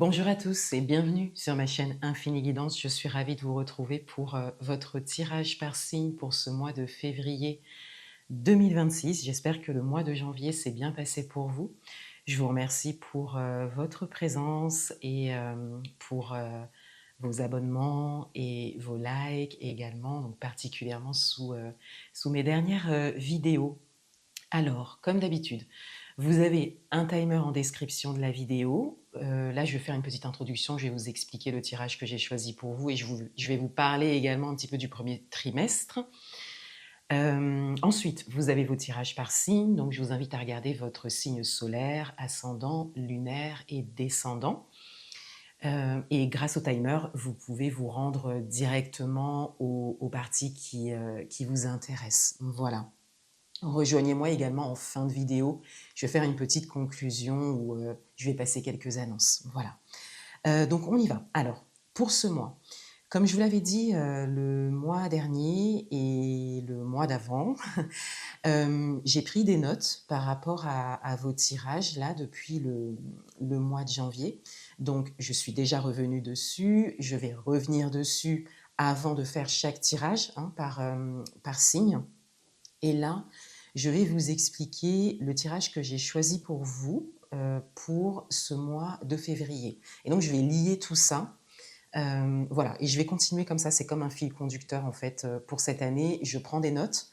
Bonjour à tous et bienvenue sur ma chaîne Infini Guidance. Je suis ravie de vous retrouver pour votre tirage par signe pour ce mois de février 2026. J'espère que le mois de janvier s'est bien passé pour vous. Je vous remercie pour votre présence et pour vos abonnements et vos likes également, donc particulièrement sous mes dernières vidéos. Alors, comme d'habitude, vous avez un timer en description de la vidéo. Là, je vais faire une petite introduction, je vais vous expliquer le tirage que j'ai choisi pour vous et je vais vous parler également un petit peu du premier trimestre. Ensuite, vous avez vos tirages par signe, donc je vous invite à regarder votre signe solaire, ascendant, lunaire et descendant. Et grâce au timer, vous pouvez vous rendre directement aux parties qui vous intéressent. Voilà. Rejoignez-moi également en fin de vidéo. Je vais faire une petite conclusion où je vais passer quelques annonces. Voilà. Donc on y va. Alors, pour ce mois, comme je vous l'avais dit le mois dernier et le mois d'avant, j'ai pris des notes par rapport à vos tirages là depuis le mois de janvier. Donc je suis déjà revenue dessus. Je vais revenir dessus avant de faire chaque tirage par signe. Et là, je vais vous expliquer le tirage que j'ai choisi pour vous pour ce mois de février. Et donc, je vais lier tout ça. Voilà, et je vais continuer comme ça. C'est comme un fil conducteur, en fait, pour cette année. Je prends des notes.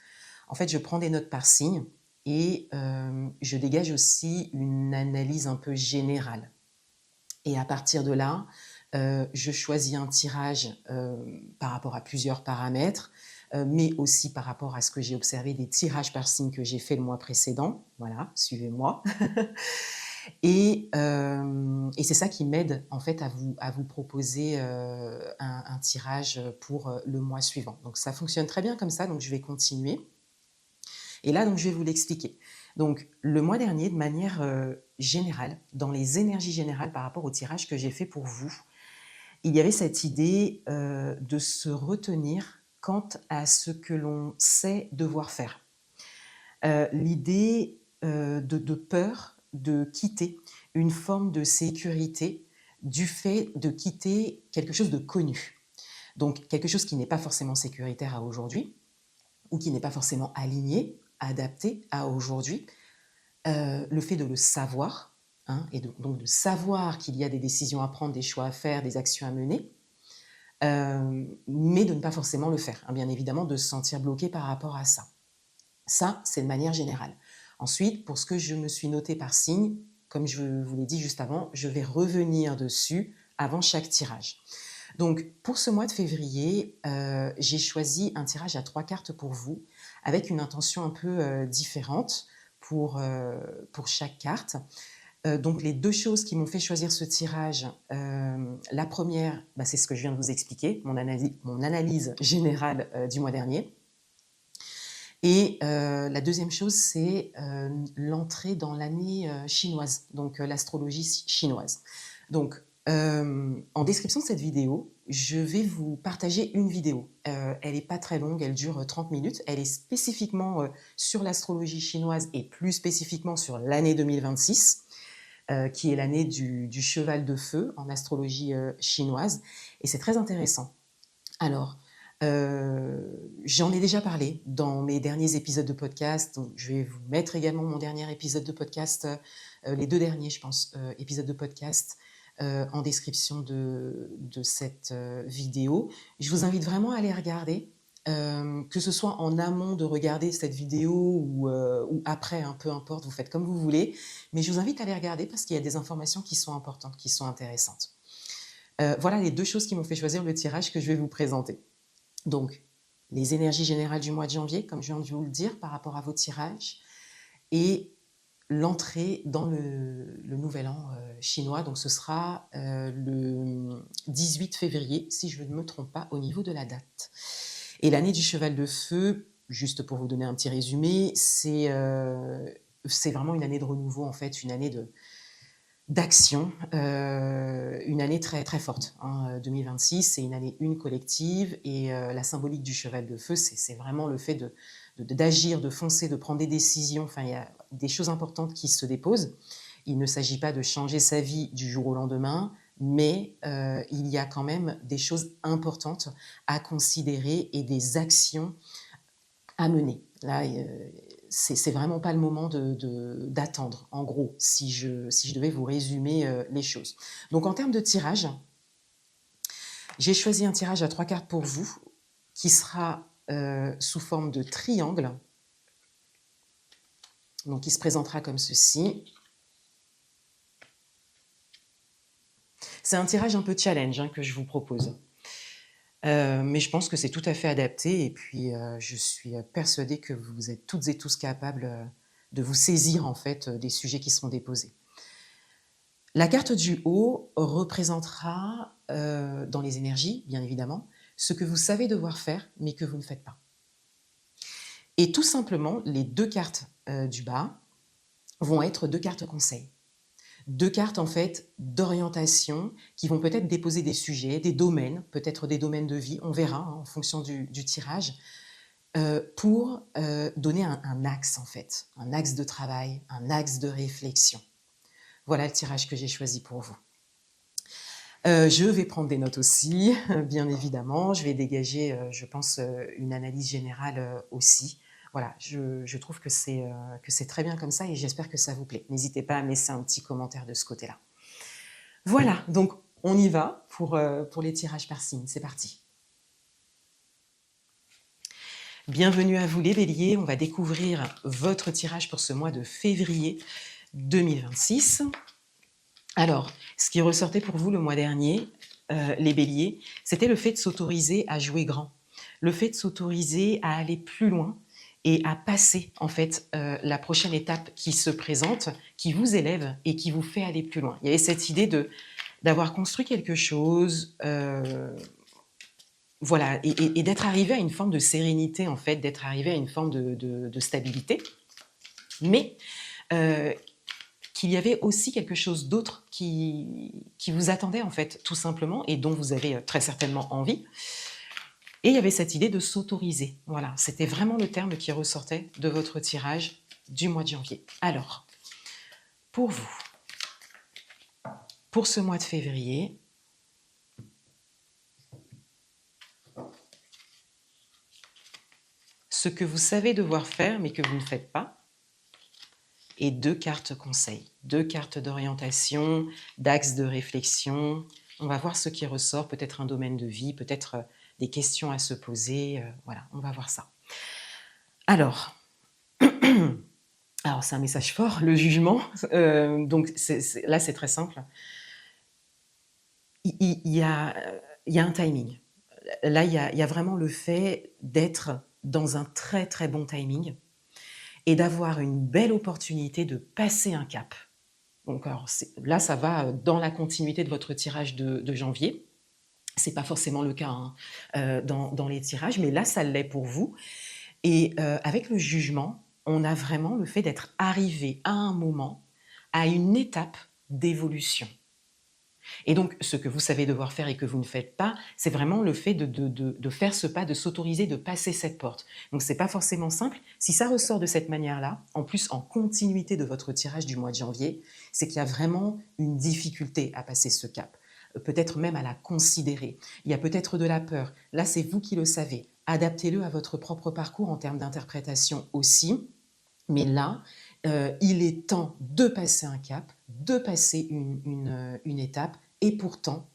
En fait, je prends des notes par signe et je dégage aussi une analyse un peu générale. Et à partir de là, je choisis un tirage par rapport à plusieurs paramètres, mais aussi par rapport à ce que j'ai observé des tirages par signe que j'ai fait le mois précédent. Voilà, suivez-moi. Et c'est ça qui m'aide en fait à vous proposer un tirage pour le mois suivant. Donc ça fonctionne très bien comme ça, donc je vais continuer. Et là, donc, je vais vous l'expliquer. Donc, le mois dernier, de manière générale, dans les énergies générales par rapport au tirage que j'ai fait pour vous, il y avait cette idée de se retenir quant à ce que l'on sait devoir faire. L'idée de peur de quitter une forme de sécurité du fait de quitter quelque chose de connu. Donc, quelque chose qui n'est pas forcément sécuritaire à aujourd'hui, ou qui n'est pas forcément aligné, adapté à aujourd'hui, le fait de le savoir, hein, et donc de savoir qu'il y a des décisions à prendre, des choix à faire, des actions à mener, mais de ne pas forcément le faire, hein, bien évidemment, de se sentir bloqué par rapport à ça. Ça, c'est de manière générale. Ensuite, pour ce que je me suis noté par signe, comme je vous l'ai dit juste avant, je vais revenir dessus avant chaque tirage. Donc, pour ce mois de février, j'ai choisi un tirage à 3 cartes pour vous, avec une intention un peu différente pour chaque carte. Donc, les 2 choses qui m'ont fait choisir ce tirage, la première, bah, c'est ce que je viens de vous expliquer, mon analyse générale du mois dernier. Et la deuxième chose, c'est l'entrée dans l'année chinoise, donc l'astrologie chinoise. Donc, en description de cette vidéo, je vais vous partager une vidéo. Elle n'est pas très longue, elle dure 30 minutes. Elle est spécifiquement sur l'astrologie chinoise et plus spécifiquement sur l'année 2026, qui est l'année du cheval de feu en astrologie chinoise. Et c'est très intéressant. Alors, j'en ai déjà parlé dans mes derniers épisodes de podcast. Donc, je vais vous mettre également mon dernier épisode de podcast, les 2 derniers, je pense, épisodes de podcast en description de cette vidéo. Je vous invite vraiment à les regarder, que ce soit en amont de regarder cette vidéo ou après, hein, peu importe, vous faites comme vous voulez. Mais je vous invite à les regarder parce qu'il y a des informations qui sont importantes, qui sont intéressantes. Voilà les 2 choses qui m'ont fait choisir le tirage que je vais vous présenter. Donc, les énergies générales du mois de janvier, comme je viens de vous le dire, par rapport à vos tirages, et l'entrée dans le nouvel an chinois. Donc, ce sera le 18 février, si je ne me trompe pas, au niveau de la date. Et l'année du cheval de feu, juste pour vous donner un petit résumé, c'est vraiment une année de renouveau, en fait, une année d'action, une année très, très forte. Hein. 2026, c'est une année une collective et la symbolique du cheval de feu, c'est vraiment le fait d'agir, de foncer, de prendre des décisions. Enfin, il y a des choses importantes qui se déposent. Il ne s'agit pas de changer sa vie du jour au lendemain, mais il y a quand même des choses importantes à considérer et des actions à mener. Là, c'est vraiment pas le moment d'attendre, en gros, si je devais vous résumer les choses. Donc en termes de tirage, j'ai choisi un tirage à 3 cartes pour vous, qui sera sous forme de triangle. Donc il se présentera comme ceci. C'est un tirage un peu challenge que je vous propose. Mais je pense que c'est tout à fait adapté et puis je suis persuadée que vous êtes toutes et tous capables de vous saisir en fait des sujets qui seront déposés. La carte du haut représentera dans les énergies, bien évidemment, ce que vous savez devoir faire mais que vous ne faites pas. Et tout simplement, les 2 cartes du bas vont être 2 cartes conseils. 2 cartes en fait d'orientation qui vont peut-être déposer des sujets, des domaines, peut-être des domaines de vie, on verra en fonction du tirage, pour donner un axe en fait, un axe de travail, un axe de réflexion. Voilà le tirage que j'ai choisi pour vous. Je vais prendre des notes aussi, bien évidemment. Je vais dégager, je pense, une analyse générale aussi. Voilà, je trouve que c'est très bien comme ça et j'espère que ça vous plaît. N'hésitez pas à me laisser un petit commentaire de ce côté-là. Voilà, donc on y va pour les tirages par signe. C'est parti. Bienvenue à vous les béliers. On va découvrir votre tirage pour ce mois de février 2026. Alors, ce qui ressortait pour vous le mois dernier, les béliers, c'était le fait de s'autoriser à jouer grand, le fait de s'autoriser à aller plus loin et à passer en fait la prochaine étape qui se présente, qui vous élève et qui vous fait aller plus loin. Il y avait cette idée d'avoir construit quelque chose, voilà, et d'être arrivé à une forme de sérénité en fait, d'être arrivé à une forme de stabilité, mais qu'il y avait aussi quelque chose d'autre qui vous attendait en fait, tout simplement, et dont vous avez très certainement envie. Et il y avait cette idée de s'autoriser. Voilà, c'était vraiment le terme qui ressortait de votre tirage du mois de janvier. Alors, pour vous, pour ce mois de février, ce que vous savez devoir faire mais que vous ne faites pas, et 2 cartes conseils, 2 cartes d'orientation, d'axe de réflexion. On va voir ce qui ressort, peut-être un domaine de vie, peut-être des questions à se poser. Voilà, on va voir ça. Alors c'est un message fort, le jugement. Donc là, c'est très simple. Il y a un timing. Là, il y a vraiment le fait d'être dans un très très bon timing et d'avoir une belle opportunité de passer un cap. Donc alors là, ça va dans la continuité de votre tirage de janvier. C'est pas forcément le cas dans les tirages, mais là, ça l'est pour vous. Et avec le jugement, on a vraiment le fait d'être arrivé à un moment, à une étape d'évolution. Et donc, ce que vous savez devoir faire et que vous ne faites pas, c'est vraiment le fait de faire ce pas, de s'autoriser, de passer cette porte. Donc, c'est pas forcément simple. Si ça ressort de cette manière-là, en plus en continuité de votre tirage du mois de janvier, c'est qu'il y a vraiment une difficulté à passer ce cap. Peut-être même à la considérer. Il y a peut-être de la peur. Là, c'est vous qui le savez. Adaptez-le à votre propre parcours en termes d'interprétation aussi. Mais là, il est temps de passer un cap, de passer une étape, et pourtant,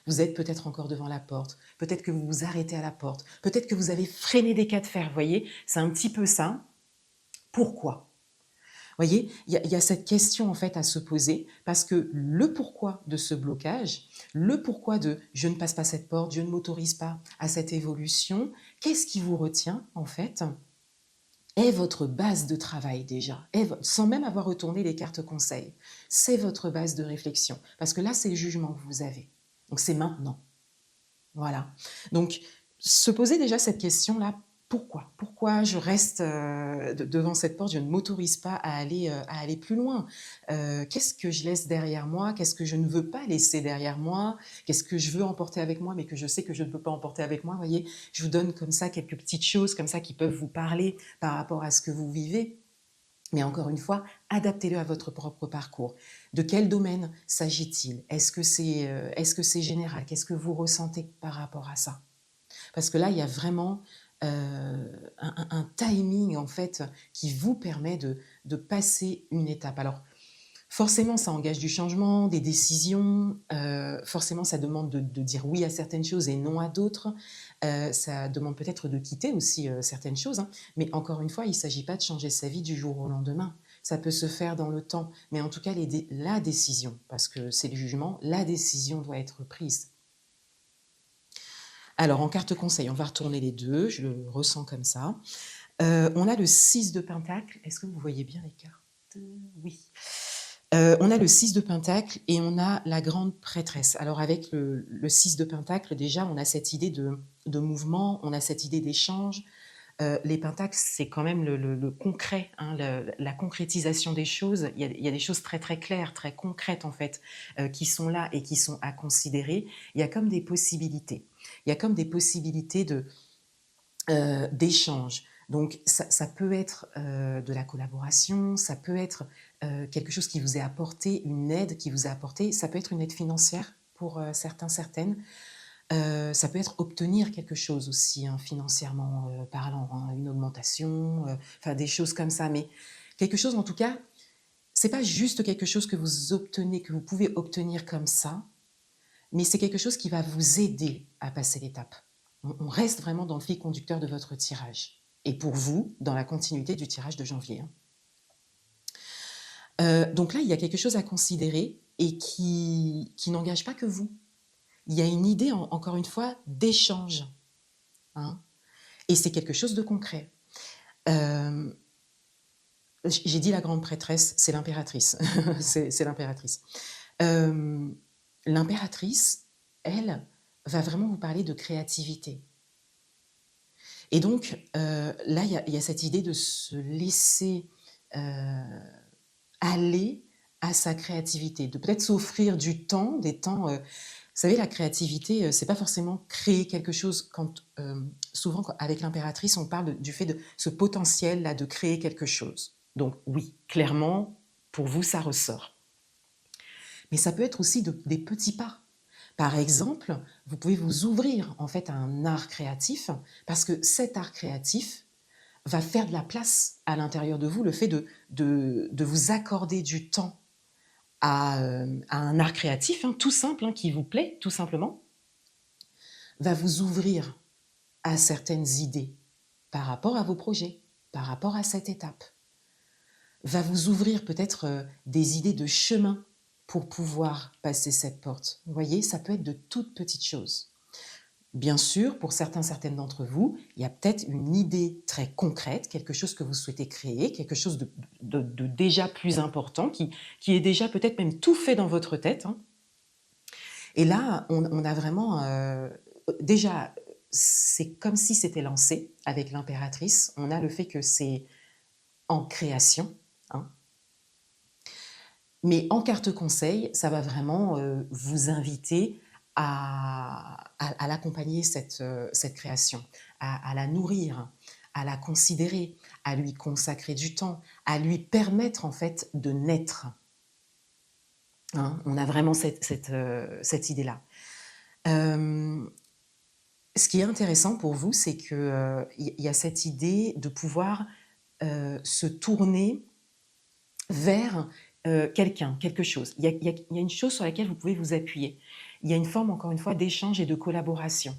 vous êtes peut-être encore devant la porte, peut-être que vous vous arrêtez à la porte, peut-être que vous avez freiné des cas de fer, vous voyez, c'est un petit peu ça. Pourquoi ? Vous voyez, il y a cette question en fait à se poser, parce que le pourquoi de ce blocage, le pourquoi de « je ne passe pas cette porte, je ne m'autorise pas à cette évolution », qu'est-ce qui vous retient en fait ? Est votre base de travail déjà, sans même avoir retourné les cartes conseils. C'est votre base de réflexion. Parce que là, c'est le jugement que vous avez. Donc, c'est maintenant. Voilà. Donc, se poser déjà cette question-là, pourquoi ? Pourquoi je reste devant cette porte, je ne m'autorise pas à aller plus loin ? Qu'est-ce que je laisse derrière moi ? Qu'est-ce que je ne veux pas laisser derrière moi ? Qu'est-ce que je veux emporter avec moi, mais que je sais que je ne peux pas emporter avec moi ? Vous voyez, je vous donne comme ça quelques petites choses comme ça qui peuvent vous parler par rapport à ce que vous vivez. Mais encore une fois, adaptez-le à votre propre parcours. De quel domaine s'agit-il? Est-ce que c'est général? Qu'est-ce que vous ressentez par rapport à ça? Parce que là, il y a vraiment, un timing en fait qui vous permet de passer une étape. Alors forcément, ça engage du changement, des décisions, forcément ça demande de dire oui à certaines choses et non à d'autres. Ça demande peut-être de quitter aussi, certaines choses, hein. Mais encore une fois, il ne s'agit pas de changer sa vie du jour au lendemain. Ça peut se faire dans le temps, mais en tout cas la décision, parce que c'est le jugement, la décision doit être prise. Alors en carte conseil, on va retourner les 2, je le ressens comme ça. On a le 6 de pentacle. Est-ce que vous voyez bien les cartes? Oui. On a le 6 de pentacle et on a la grande prêtresse. Alors avec le 6 de pentacle, déjà, on a cette idée de mouvement, on a cette idée d'échange. Les pentacles, c'est quand même le concret, hein, la concrétisation des choses. Il y a des choses très très claires, très concrètes en fait, qui sont là et qui sont à considérer. Il y a comme des possibilités. Il y a comme des possibilités d'échange. Donc ça peut être de la collaboration, ça peut être quelque chose qui vous est apporté, une aide qui vous est apportée, ça peut être une aide financière pour certains, certaines. Ça peut être obtenir quelque chose aussi, hein, financièrement parlant, hein, une augmentation, enfin des choses comme ça. Mais quelque chose en tout cas, c'est pas juste quelque chose que vous obtenez, que vous pouvez obtenir comme ça, mais c'est quelque chose qui va vous aider à passer l'étape. On reste vraiment dans le fil conducteur de votre tirage. Et pour vous, dans la continuité du tirage de janvier, hein. Donc là, il y a quelque chose à considérer et qui n'engage pas que vous. Il y a une idée, encore une fois, d'échange, hein, et c'est quelque chose de concret. J'ai dit la grande prêtresse, c'est l'impératrice. C'est l'impératrice. L'impératrice, elle, va vraiment vous parler de créativité. Et donc, là, il y a cette idée de se laisser aller à sa créativité, de peut-être s'offrir du temps, des temps. Vous savez, la créativité, c'est pas forcément créer quelque chose. Souvent, avec l'impératrice, on parle du fait de ce potentiel-là de créer quelque chose. Donc oui, clairement, pour vous, ça ressort. Mais ça peut être aussi des petits pas. Par exemple, vous pouvez vous ouvrir en fait à un art créatif parce que cet art créatif va faire de la place à l'intérieur de vous, le fait de vous accorder du temps à un art créatif, hein, tout simple, hein, qui vous plaît, tout simplement, va vous ouvrir à certaines idées par rapport à vos projets, par rapport à cette étape. Va vous ouvrir peut-être des idées de chemin pour pouvoir passer cette porte. Vous voyez, ça peut être de toutes petites choses. Bien sûr, pour certaines d'entre vous, il y a peut-être une idée très concrète, quelque chose que vous souhaitez créer, quelque chose de déjà plus important, qui est déjà peut-être même tout fait dans votre tête, hein. Et là, on a vraiment... déjà, c'est comme si c'était lancé avec l'impératrice. On a le fait que c'est en création, hein. Mais en carte conseil, ça va vraiment vous inviter à l'accompagner, cette création, à la nourrir, à la considérer, à lui consacrer du temps, à lui permettre en fait de naître, hein. On a vraiment cette idée-là. Ce qui est intéressant pour vous, c'est qu'il y a cette idée de pouvoir se tourner vers quelqu'un, quelque chose. Il y a une chose sur laquelle vous pouvez vous appuyer. Il y a une forme, encore une fois, d'échange et de collaboration.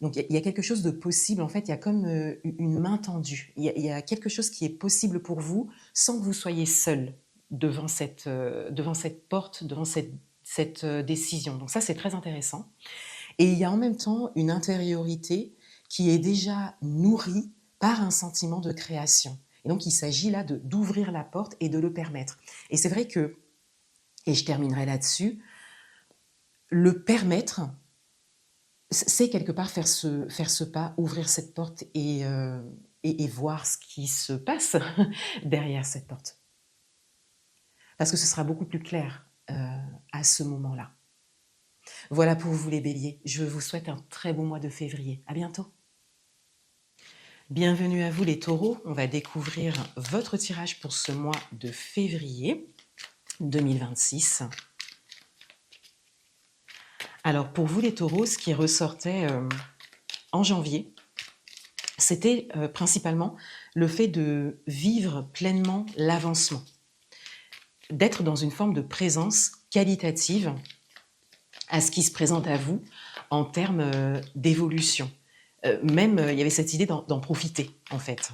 Donc il y a quelque chose de possible, en fait, il y a comme une main tendue. Il y a quelque chose qui est possible pour vous sans que vous soyez seul devant cette porte, devant cette décision. Donc ça, c'est très intéressant. Et il y a en même temps une intériorité qui est déjà nourrie par un sentiment de création. Et donc, il s'agit là d'ouvrir la porte et de le permettre. Et c'est vrai que, et je terminerai là-dessus, le permettre, c'est quelque part faire ce pas, ouvrir cette porte et voir ce qui se passe derrière cette porte. Parce que ce sera beaucoup plus clair à ce moment-là. Voilà pour vous les béliers. Je vous souhaite un très bon mois de février. À bientôt. Bienvenue à vous les taureaux. On va découvrir votre tirage pour ce mois de février. 2026. Alors pour vous les taureaux, ce qui ressortait en janvier, c'était principalement le fait de vivre pleinement l'avancement, d'être dans une forme de présence qualitative à ce qui se présente à vous en termes d'évolution. Même, il y avait cette idée d'en profiter, en fait.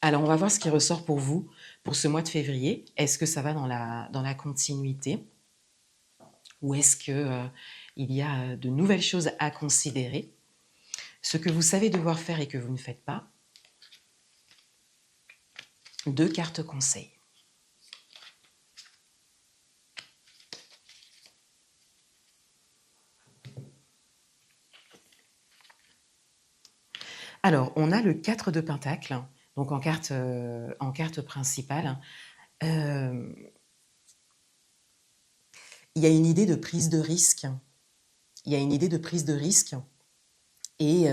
Alors, on va voir ce qui ressort pour vous pour ce mois de février. Est-ce que ça va dans la continuité ou est-ce que il y a de nouvelles choses à considérer? Ce que vous savez devoir faire et que vous ne faites pas. 2 cartes conseils. Alors, on a le 4 de Pentacle, donc en carte principale. Il y a une idée de prise de risque. Il y a une idée de prise de risque et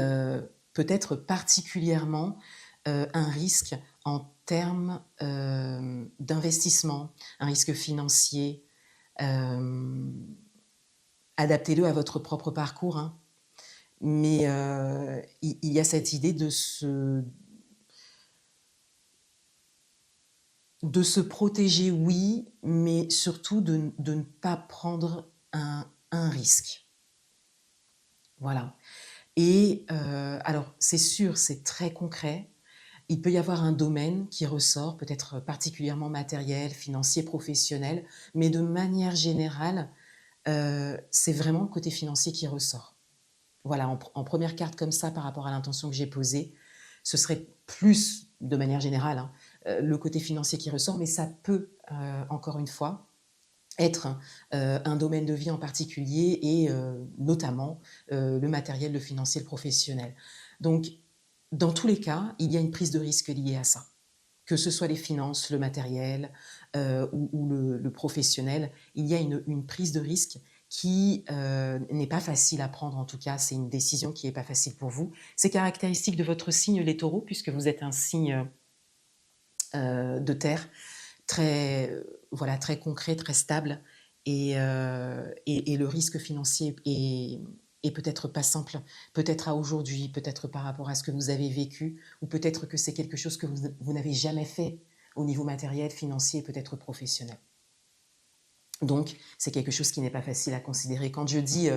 peut-être particulièrement un risque en termes d'investissement, un risque financier. Adaptez-le à votre propre parcours, hein. Mais il y a cette idée de se protéger, oui, mais surtout de ne pas prendre un risque. Voilà. Et alors, c'est sûr, c'est très concret. Il peut y avoir un domaine qui ressort, peut-être particulièrement matériel, financier, professionnel, mais de manière générale, c'est vraiment le côté financier qui ressort. Voilà, en première carte comme ça, par rapport à l'intention que j'ai posée, ce serait plus, de manière générale, hein, le côté financier qui ressort, mais ça peut, encore une fois, être un domaine de vie en particulier et notamment le matériel, le financier, le professionnel. Donc, dans tous les cas, il y a une prise de risque liée à ça. Que ce soit les finances, le matériel ou le professionnel, il y a une prise de risque qui n'est pas facile à prendre, en tout cas, c'est une décision qui n'est pas facile pour vous. C'est caractéristique de votre signe, les taureaux, puisque vous êtes un signe de terre, très, voilà, très concret, très stable, et le risque financier est peut-être pas simple, peut-être à aujourd'hui, peut-être par rapport à ce que vous avez vécu, ou peut-être que c'est quelque chose que vous n'avez jamais fait au niveau matériel, financier, peut-être professionnel. Donc, c'est quelque chose qui n'est pas facile à considérer. Quand je dis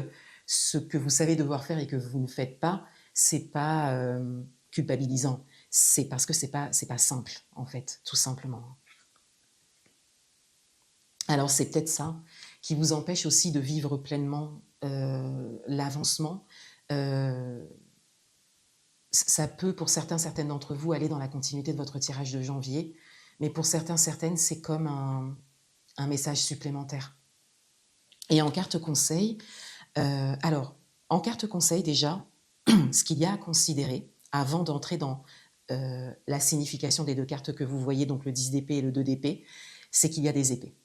ce que vous savez devoir faire et que vous ne faites pas, c'est pas culpabilisant. C'est parce que c'est pas simple, en fait, tout simplement. Alors, c'est peut-être ça qui vous empêche aussi de vivre pleinement l'avancement. Ça peut, pour certaines d'entre vous, aller dans la continuité de votre tirage de janvier, mais pour certaines, c'est comme un message supplémentaire. Et en carte conseil, alors, en carte conseil, déjà, ce qu'il y a à considérer avant d'entrer dans la signification des 2 cartes que vous voyez, donc le 10 d'épée et le 2 d'épée, c'est qu'il y a des épées.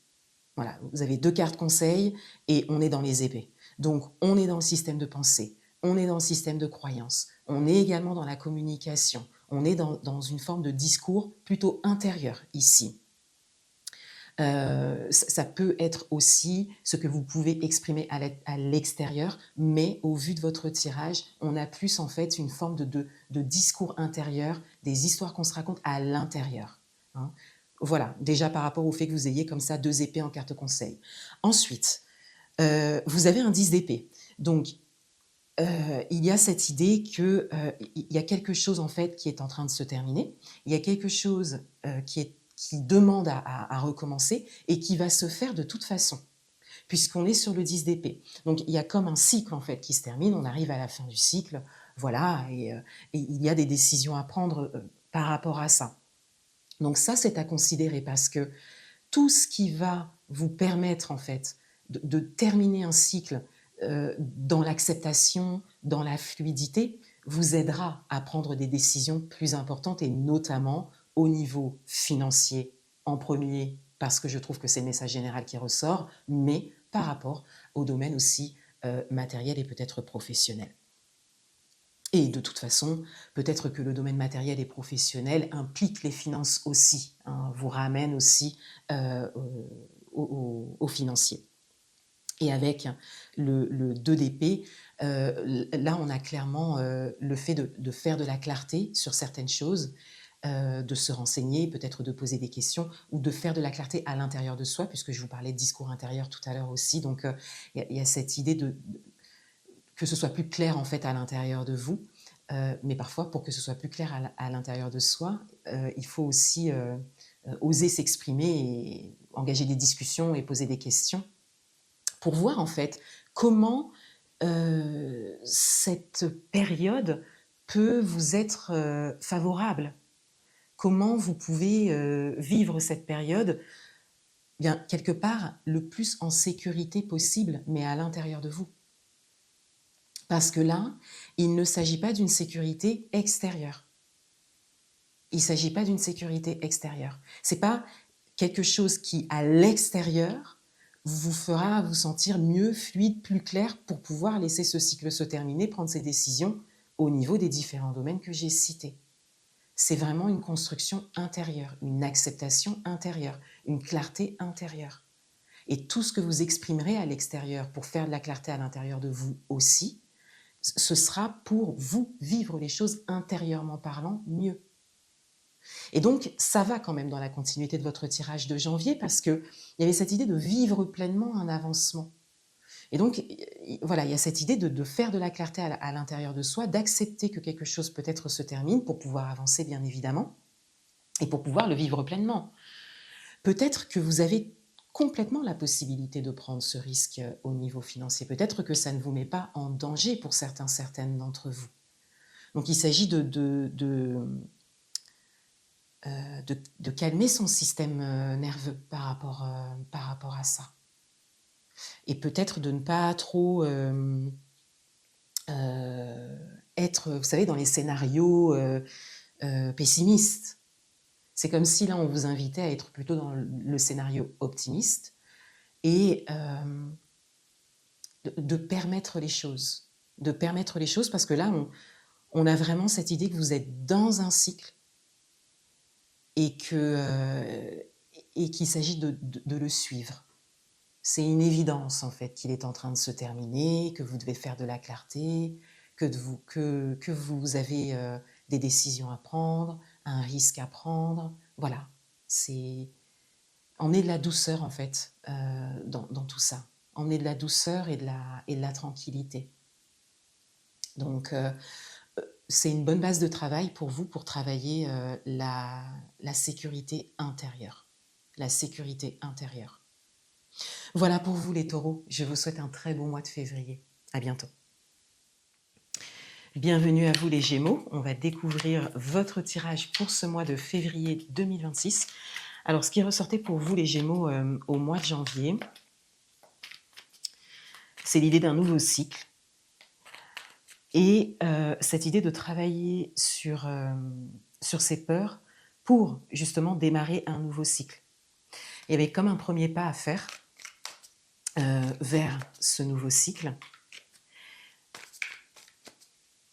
Voilà, vous avez 2 cartes conseil et on est dans les épées. Donc, on est dans le système de pensée, on est dans le système de croyance, on est également dans la communication, on est dans une forme de discours plutôt intérieur ici. Ça peut être aussi ce que vous pouvez exprimer à l'extérieur, mais au vu de votre tirage, on a plus en fait une forme de discours intérieur, des histoires qu'on se raconte à l'intérieur, hein. Voilà, déjà par rapport au fait que vous ayez comme ça 2 épées en carte conseil. Ensuite, vous avez un 10 d'épée. Donc, il y a cette idée qu'il y a quelque chose en fait qui est en train de se terminer. Il y a quelque chose qui demande à recommencer et qui va se faire de toute façon, puisqu'on est sur le 10 d'épée. Donc, il y a comme un cycle en fait qui se termine. On arrive à la fin du cycle, voilà, et il y a des décisions à prendre par rapport à ça. Donc ça, c'est à considérer parce que tout ce qui va vous permettre en fait de terminer un cycle dans l'acceptation, dans la fluidité, vous aidera à prendre des décisions plus importantes et notamment au niveau financier en premier, parce que je trouve que c'est le message général qui ressort, mais par rapport au domaine aussi matériel et peut-être professionnel. Et de toute façon, peut-être que le domaine matériel et professionnel implique les finances aussi, hein, vous ramène aussi au financier. Et avec le 2 d'épée, là, on a clairement le fait de faire de la clarté sur certaines choses, de se renseigner, peut-être de poser des questions ou de faire de la clarté à l'intérieur de soi, puisque je vous parlais de discours intérieur tout à l'heure aussi. Donc, il y a cette idée que ce soit plus clair en fait à l'intérieur de vous. Mais parfois, pour que ce soit plus clair à l'intérieur de soi, il faut aussi oser s'exprimer et engager des discussions et poser des questions pour voir en fait comment cette période peut vous être favorable. Comment vous pouvez vivre cette période, bien quelque part le plus en sécurité possible, mais à l'intérieur de vous. Parce que là, il ne s'agit pas d'une sécurité extérieure. Il ne s'agit pas d'une sécurité extérieure. Ce n'est pas quelque chose qui, à l'extérieur, vous fera vous sentir mieux, fluide, plus clair pour pouvoir laisser ce cycle se terminer, prendre ses décisions au niveau des différents domaines que j'ai cités. C'est vraiment une construction intérieure, une acceptation intérieure, une clarté intérieure. Et tout ce que vous exprimerez à l'extérieur pour faire de la clarté à l'intérieur de vous aussi, ce sera pour vous vivre les choses intérieurement parlant mieux. Et donc, ça va quand même dans la continuité de votre tirage de janvier parce qu'il y avait cette idée de vivre pleinement un avancement. Et donc, voilà, il y a cette idée de faire de la clarté à l'intérieur de soi, d'accepter que quelque chose peut-être se termine pour pouvoir avancer, bien évidemment, et pour pouvoir le vivre pleinement. Peut-être que vous avez complètement la possibilité de prendre ce risque au niveau financier. Peut-être que ça ne vous met pas en danger pour certaines d'entre vous. Donc, il s'agit de calmer son système nerveux par rapport à ça. Et peut-être de ne pas trop être, vous savez, dans les scénarios pessimistes. C'est comme si là, on vous invitait à être plutôt dans le scénario optimiste et de permettre les choses. De permettre les choses parce que là, on a vraiment cette idée que vous êtes dans un cycle et qu'il s'agit de le suivre. C'est une évidence en fait qu'il est en train de se terminer, que vous devez faire de la clarté, que vous avez des décisions à prendre, un risque à prendre. Voilà, c'est emmener de la douceur en fait dans tout ça. Emmener de la douceur et de la tranquillité. Donc c'est une bonne base de travail pour vous pour travailler la sécurité intérieure. La sécurité intérieure. Voilà pour vous les taureaux, je vous souhaite un très bon mois de février. À bientôt. Bienvenue à vous les Gémeaux, on va découvrir votre tirage pour ce mois de février 2026. Alors ce qui ressortait pour vous les Gémeaux au mois de janvier, c'est l'idée d'un nouveau cycle et cette idée de travailler sur ces peurs pour justement démarrer un nouveau cycle. Il y avait comme un premier pas à faire vers ce nouveau cycle.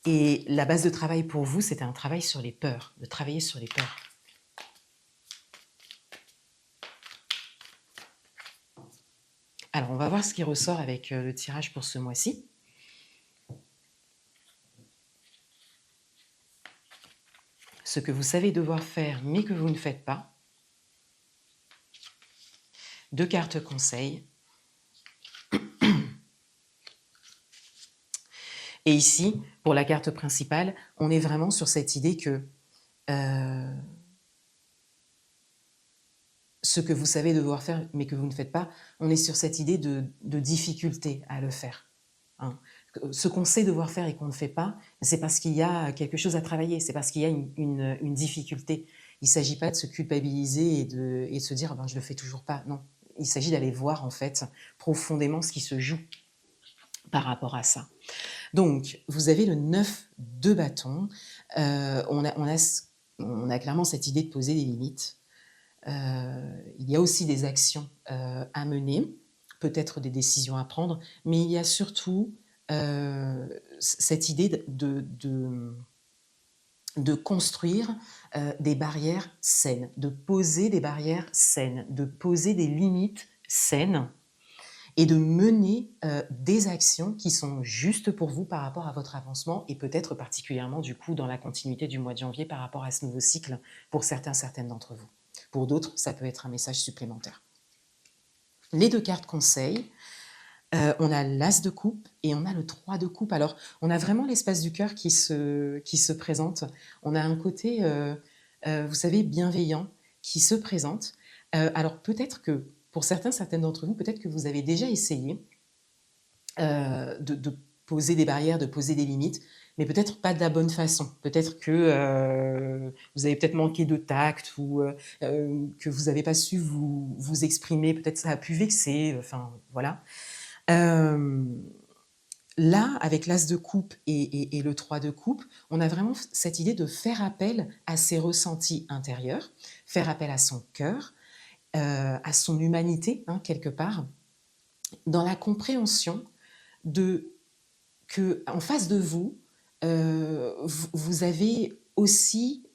Et la base de travail pour vous, c'était un travail sur les peurs, de travailler sur les peurs. Alors, on va voir ce qui ressort avec le tirage pour ce mois-ci. Ce que vous savez devoir faire, mais que vous ne faites pas. 2 cartes conseils. Et ici, pour la carte principale, on est vraiment sur cette idée que ce que vous savez devoir faire, mais que vous ne faites pas, on est sur cette idée de difficulté à le faire. Hein. Ce qu'on sait devoir faire et qu'on ne fait pas, c'est parce qu'il y a quelque chose à travailler, c'est parce qu'il y a une difficulté. Il ne s'agit pas de se culpabiliser et de se dire ben, « je ne le fais toujours pas ». Non, il s'agit d'aller voir en fait profondément ce qui se joue par rapport à ça. Donc, vous avez le 9 de bâton. On a clairement cette idée de poser des limites. Il y a aussi des actions à mener, peut-être des décisions à prendre, mais il y a surtout cette idée de construire des barrières saines, de poser des barrières saines, de poser des limites saines et de mener des actions qui sont justes pour vous par rapport à votre avancement et peut-être particulièrement du coup dans la continuité du mois de janvier par rapport à ce nouveau cycle pour certaines d'entre vous. Pour d'autres, ça peut être un message supplémentaire. Les 2 cartes conseils, on a l'As de coupe et on a le 3 de coupe. Alors, on a vraiment l'espace du cœur qui se présente. On a un côté, vous savez, bienveillant qui se présente. Alors, peut-être que pour certaines d'entre vous, peut-être que vous avez déjà essayé de poser des barrières, de poser des limites, mais peut-être pas de la bonne façon. Peut-être que vous avez peut-être manqué de tact ou que vous n'avez pas su vous exprimer. Peut-être ça a pu vexer. Enfin, voilà. Là, avec l'As de coupe et le 3 de coupe, on a vraiment cette idée de faire appel à ses ressentis intérieurs, faire appel à son cœur, à son humanité, hein, quelque part, dans la compréhension qu'en face de vous, vous avez aussi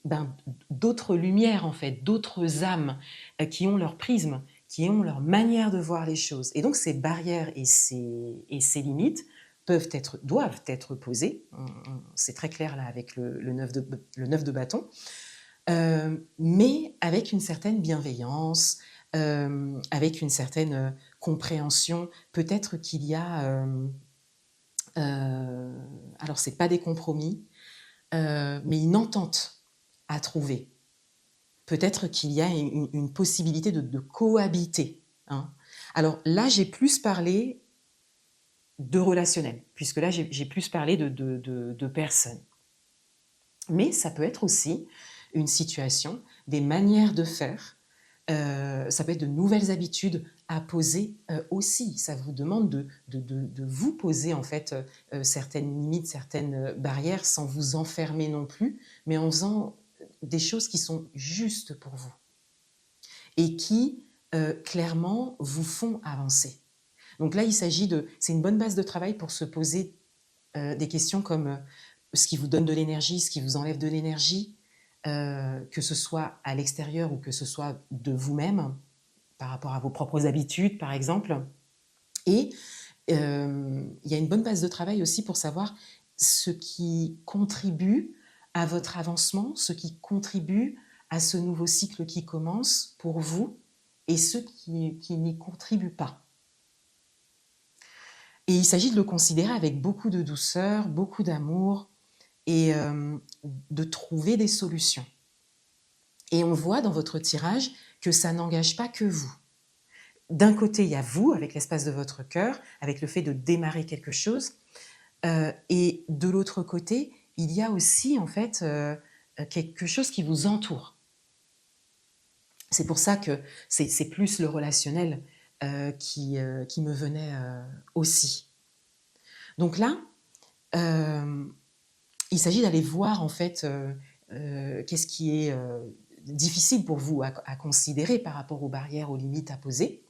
d'autres lumières, en fait, d'autres âmes qui ont leur prisme, qui ont leur manière de voir les choses. Et donc, ces barrières et ces limites doivent être posées. C'est très clair là avec le 9 de bâton. Mais avec une certaine bienveillance, avec une certaine compréhension. Peut-être qu'il y a... alors, ce n'est pas des compromis, mais une entente à trouver. Peut-être qu'il y a une possibilité de cohabiter. Hein. Alors là, j'ai plus parlé de relationnel, puisque là, j'ai plus parlé de personnes. Mais ça peut être aussi une situation, des manières de faire, ça peut être de nouvelles habitudes à poser aussi. Ça vous demande de vous poser en fait certaines limites, certaines barrières sans vous enfermer non plus, mais en faisant des choses qui sont justes pour vous et qui clairement vous font avancer. Donc là, c'est une bonne base de travail pour se poser des questions comme ce qui vous donne de l'énergie, ce qui vous enlève de l'énergie, que ce soit à l'extérieur ou que ce soit de vous-même, par rapport à vos propres habitudes, par exemple. Et il y a une bonne base de travail aussi pour savoir ce qui contribue à votre avancement, ce qui contribue à ce nouveau cycle qui commence pour vous et ce qui n'y contribue pas. Et il s'agit de le considérer avec beaucoup de douceur, beaucoup d'amour et de trouver des solutions. Et on voit dans votre tirage que ça n'engage pas que vous. D'un côté, il y a vous, avec l'espace de votre cœur, avec le fait de démarrer quelque chose. Et de l'autre côté, il y a aussi, en fait, quelque chose qui vous entoure. C'est pour ça que c'est plus le relationnel qui me venait aussi. Donc là, il s'agit d'aller voir, en fait, qu'est-ce qui est difficile pour vous à considérer par rapport aux barrières, aux limites à poser.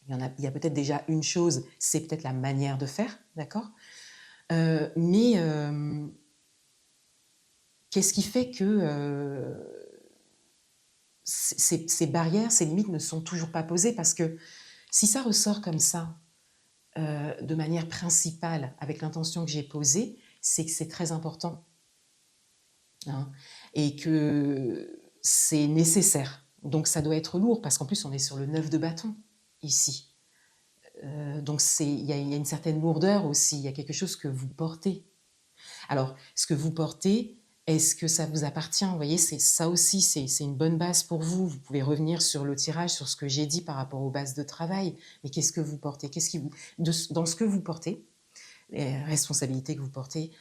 Il y a peut-être déjà une chose, c'est peut-être la manière de faire, d'accord? Mais qu'est-ce qui fait que ces barrières, ces limites ne sont toujours pas posées? Parce que si ça ressort comme ça, de manière principale, avec l'intention que j'ai posée, c'est que c'est très important. Hein, et que c'est nécessaire. Donc ça doit être lourd, parce qu'en plus on est sur le 9 de bâton, ici. Donc il y a une certaine lourdeur aussi, il y a quelque chose que vous portez. Alors, ce que vous portez, est-ce que ça vous appartient? Vous voyez, ça aussi, c'est une bonne base pour vous. Vous pouvez revenir sur le tirage, sur ce que j'ai dit par rapport aux bases de travail. Mais qu'est-ce que vous portez? Dans ce que vous portez, les responsabilités que vous portez,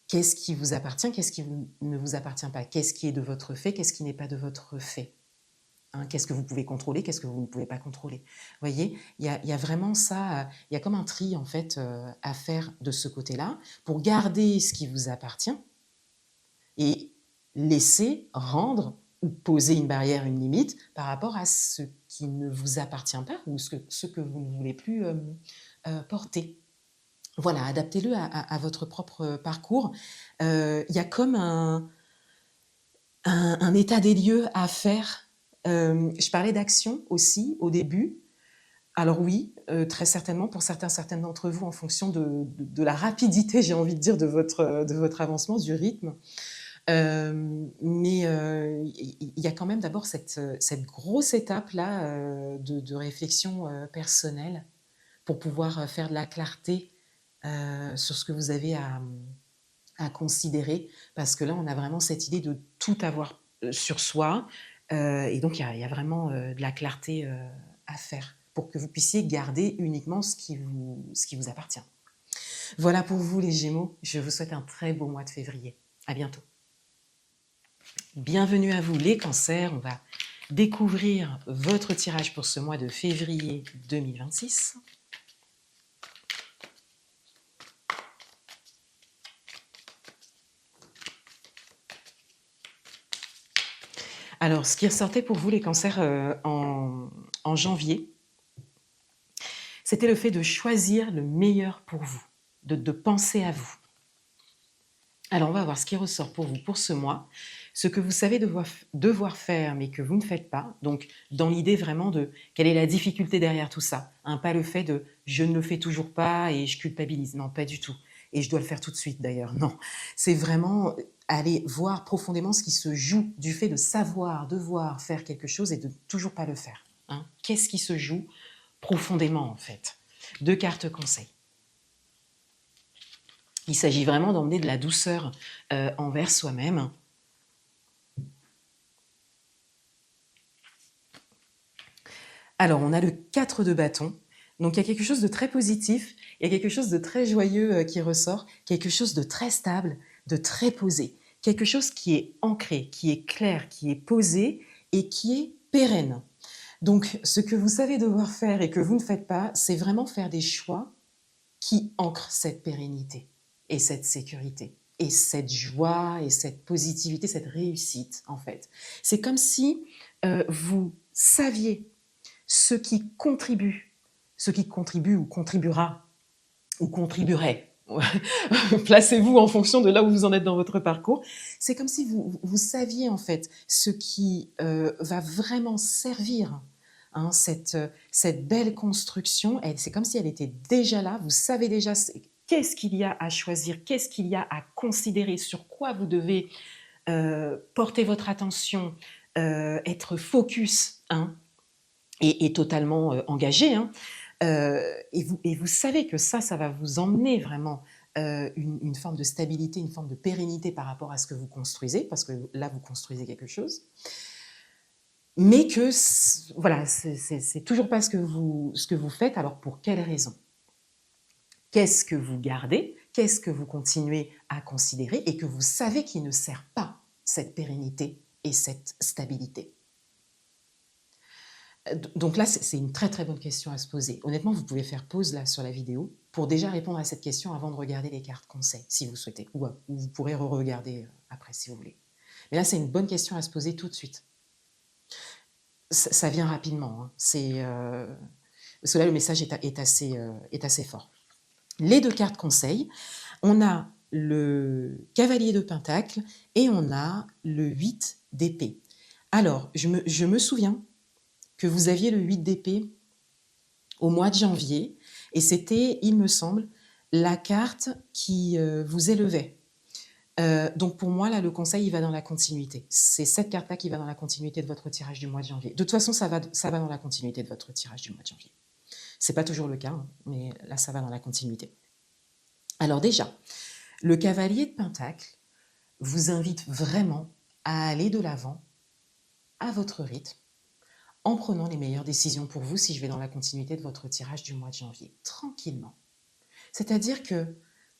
qu'est-ce qui vous appartient? Qu'est-ce qui ne vous appartient pas? Qu'est-ce qui est de votre fait? Qu'est-ce qui n'est pas de votre fait? Hein, qu'est-ce que vous pouvez contrôler? Qu'est-ce que vous ne pouvez pas contrôler? Vous voyez, il y a vraiment ça, il y a comme un tri en fait à faire de ce côté-là pour garder ce qui vous appartient et laisser, rendre ou poser une barrière, une limite par rapport à ce qui ne vous appartient pas ou ce que vous ne voulez plus porter. Voilà, adaptez-le à votre propre parcours. Il y a comme un état des lieux à faire. Je parlais d'action aussi au début. Alors oui, très certainement pour certaines d'entre vous en fonction de la rapidité, j'ai envie de dire, de votre avancement, du rythme. Mais il y a quand même d'abord cette grosse étape-là de réflexion personnelle pour pouvoir faire de la clarté sur ce que vous avez à considérer, parce que là, on a vraiment cette idée de tout avoir sur soi, et donc il y a vraiment de la clarté à faire pour que vous puissiez garder uniquement ce qui vous appartient. Voilà pour vous les Gémeaux, je vous souhaite un très beau mois de février. À bientôt. Bienvenue à vous les Cancers, on va découvrir votre tirage pour ce mois de février 2026. Alors, ce qui ressortait pour vous les Cancers en janvier, c'était le fait de choisir le meilleur pour vous, de penser à vous. Alors, on va voir ce qui ressort pour vous pour ce mois, ce que vous savez devoir faire, mais que vous ne faites pas. Donc, dans l'idée vraiment de quelle est la difficulté derrière tout ça. Hein, pas le fait de je ne le fais toujours pas et je culpabilise. Non, pas du tout. Et je dois le faire tout de suite d'ailleurs. Non, c'est vraiment aller voir profondément ce qui se joue du fait de savoir, devoir faire quelque chose et de toujours pas le faire. Hein. Qu'est-ce qui se joue profondément en fait? 2 cartes conseils. Il s'agit vraiment d'emmener de la douceur envers soi-même. Alors, on a le 4 de bâton. Donc, il y a quelque chose de très positif, il y a quelque chose de très joyeux qui ressort, quelque chose de très stable, de très posé, quelque chose qui est ancré, qui est clair, qui est posé et qui est pérenne. Donc, ce que vous savez devoir faire et que vous ne faites pas, c'est vraiment faire des choix qui ancrent cette pérennité et cette sécurité et cette joie et cette positivité, cette réussite en fait. C'est comme si vous saviez ce qui contribue ou contribuera ou contribuerait. Placez-vous en fonction de là où vous en êtes dans votre parcours. C'est comme si vous saviez en fait ce qui va vraiment servir hein, cette belle construction. C'est comme si elle était déjà là. Vous savez déjà qu'est-ce qu'il y a à choisir, qu'est-ce qu'il y a à considérer, sur quoi vous devez porter votre attention, être focus hein, et totalement engagé. Hein. Et vous savez que ça va vous emmener vraiment une forme de stabilité, une forme de pérennité par rapport à ce que vous construisez, parce que là, vous construisez quelque chose. Mais que, voilà, c'est toujours pas ce que vous faites, alors pour quelle raison? Qu'est-ce que vous gardez? Qu'est-ce que vous continuez à considérer et que vous savez qui ne sert pas cette pérennité et cette stabilité? Donc là, c'est une très très bonne question à se poser. Honnêtement, vous pouvez faire pause là sur la vidéo pour déjà répondre à cette question avant de regarder les cartes conseils, si vous souhaitez, ou vous pourrez re-regarder après si vous voulez. Mais là, c'est une bonne question à se poser tout de suite. Ça vient rapidement. Hein. Parce que là, le message est assez fort. Les 2 cartes conseils, on a le cavalier de pentacle et on a le 8 d'épée. Alors, je me souviens que vous aviez le 8 d'épée au mois de janvier, et c'était, il me semble, la carte qui vous élevait. Donc pour moi, là, le conseil, il va dans la continuité. C'est cette carte-là qui va dans la continuité de votre tirage du mois de janvier. De toute façon, ça va dans la continuité de votre tirage du mois de janvier. C'est pas toujours le cas, hein, mais là, ça va dans la continuité. Alors déjà, le cavalier de pentacle vous invite vraiment à aller de l'avant à votre rythme, en prenant les meilleures décisions pour vous si je vais dans la continuité de votre tirage du mois de janvier, tranquillement. C'est-à-dire que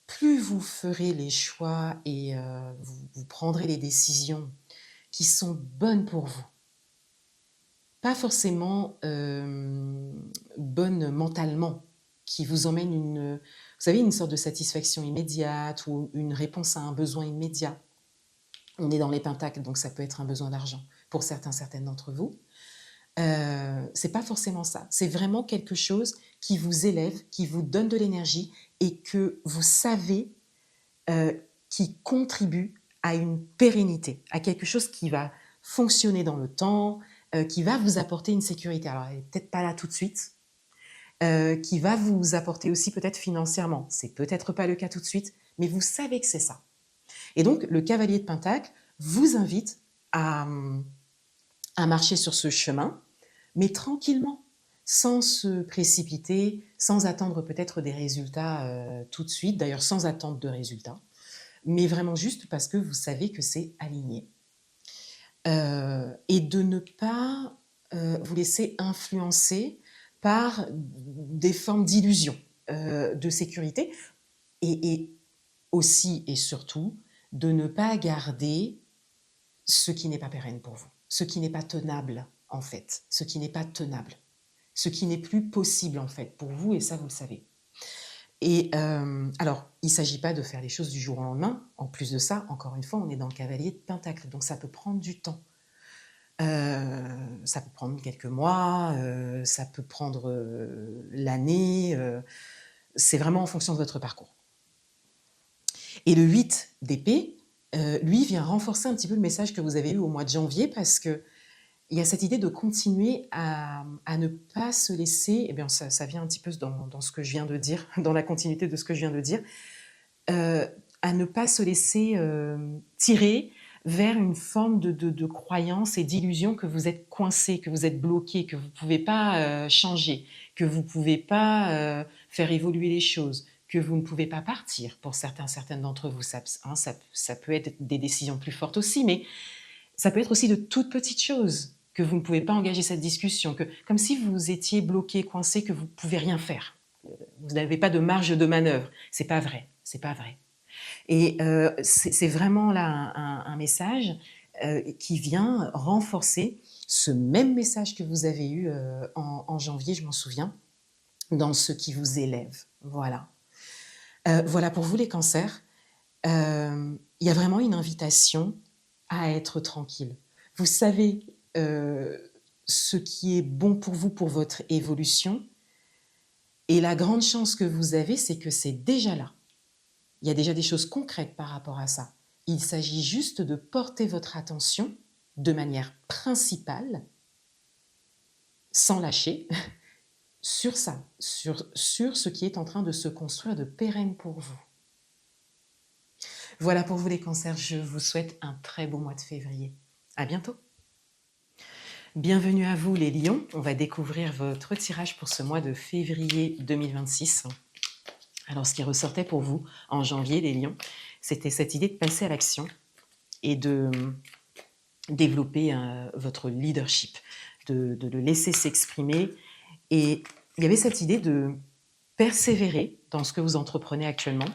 plus vous ferez les choix et vous prendrez les décisions qui sont bonnes pour vous, pas forcément bonnes mentalement, qui vous emmènent vous savez, une sorte de satisfaction immédiate ou une réponse à un besoin immédiat. On est dans les pentacles, donc ça peut être un besoin d'argent pour certaines d'entre vous. C'est pas forcément ça. C'est vraiment quelque chose qui vous élève, qui vous donne de l'énergie et que vous savez qui contribue à une pérennité, à quelque chose qui va fonctionner dans le temps, qui va vous apporter une sécurité. Alors, elle n'est peut-être pas là tout de suite, qui va vous apporter aussi peut-être financièrement. C'est peut-être pas le cas tout de suite, mais vous savez que c'est ça. Et donc, le cavalier de Pentacle vous invite à marcher sur ce chemin, mais tranquillement, sans se précipiter, sans attendre peut-être des résultats tout de suite, d'ailleurs sans attente de résultats, mais vraiment juste parce que vous savez que c'est aligné. Et de ne pas vous laisser influencer par des formes d'illusion de sécurité, et aussi et surtout de ne pas garder ce qui n'est pas pérenne pour vous, ce qui n'est pas tenable en fait, ce qui n'est pas tenable, ce qui n'est plus possible en fait pour vous, et ça vous le savez. Et alors, il ne s'agit pas de faire les choses du jour au lendemain. En plus de ça, encore une fois, on est dans le cavalier de Pentacle, donc ça peut prendre du temps. Ça peut prendre quelques mois, ça peut prendre l'année, c'est vraiment en fonction de votre parcours. Et le 8 d'épée, lui, vient renforcer un petit peu le message que vous avez eu au mois de janvier, parce qu'il y a cette idée de continuer à ne pas se laisser, eh bien ça vient un petit peu dans ce que je viens de dire, dans la continuité de ce que je viens de dire, à ne pas se laisser tirer vers une forme de croyance et d'illusion que vous êtes coincé, que vous êtes bloqué, que vous ne pouvez pas changer, que vous ne pouvez pas faire évoluer les choses, que vous ne pouvez pas partir. Pour certaines d'entre vous, ça peut être des décisions plus fortes aussi, mais ça peut être aussi de toutes petites choses, que vous ne pouvez pas engager cette discussion, comme si vous étiez bloqué, coincé, que vous ne pouvez rien faire. Vous n'avez pas de marge de manœuvre. C'est pas vrai, c'est pas vrai. Et c'est vraiment là un message qui vient renforcer ce même message que vous avez eu en janvier, je m'en souviens, dans ce qui vous élève. Voilà. Voilà pour vous les cancers. Il y a vraiment une invitation à être tranquille. Vous savez ce qui est bon pour vous, pour votre évolution. Et la grande chance que vous avez, c'est que c'est déjà là. Il y a déjà des choses concrètes par rapport à ça. Il s'agit juste de porter votre attention de manière principale, sans lâcher, sur ça, sur ce qui est en train de se construire de pérenne pour vous. Voilà pour vous les cancers, je vous souhaite un très beau mois de février. À bientôt. Bienvenue à vous les lions, on va découvrir votre tirage pour ce mois de février 2026. Alors ce qui ressortait pour vous en janvier les lions, c'était cette idée de passer à l'action et de développer votre leadership, de le laisser s'exprimer. Et il y avait cette idée de persévérer dans ce que vous entreprenez actuellement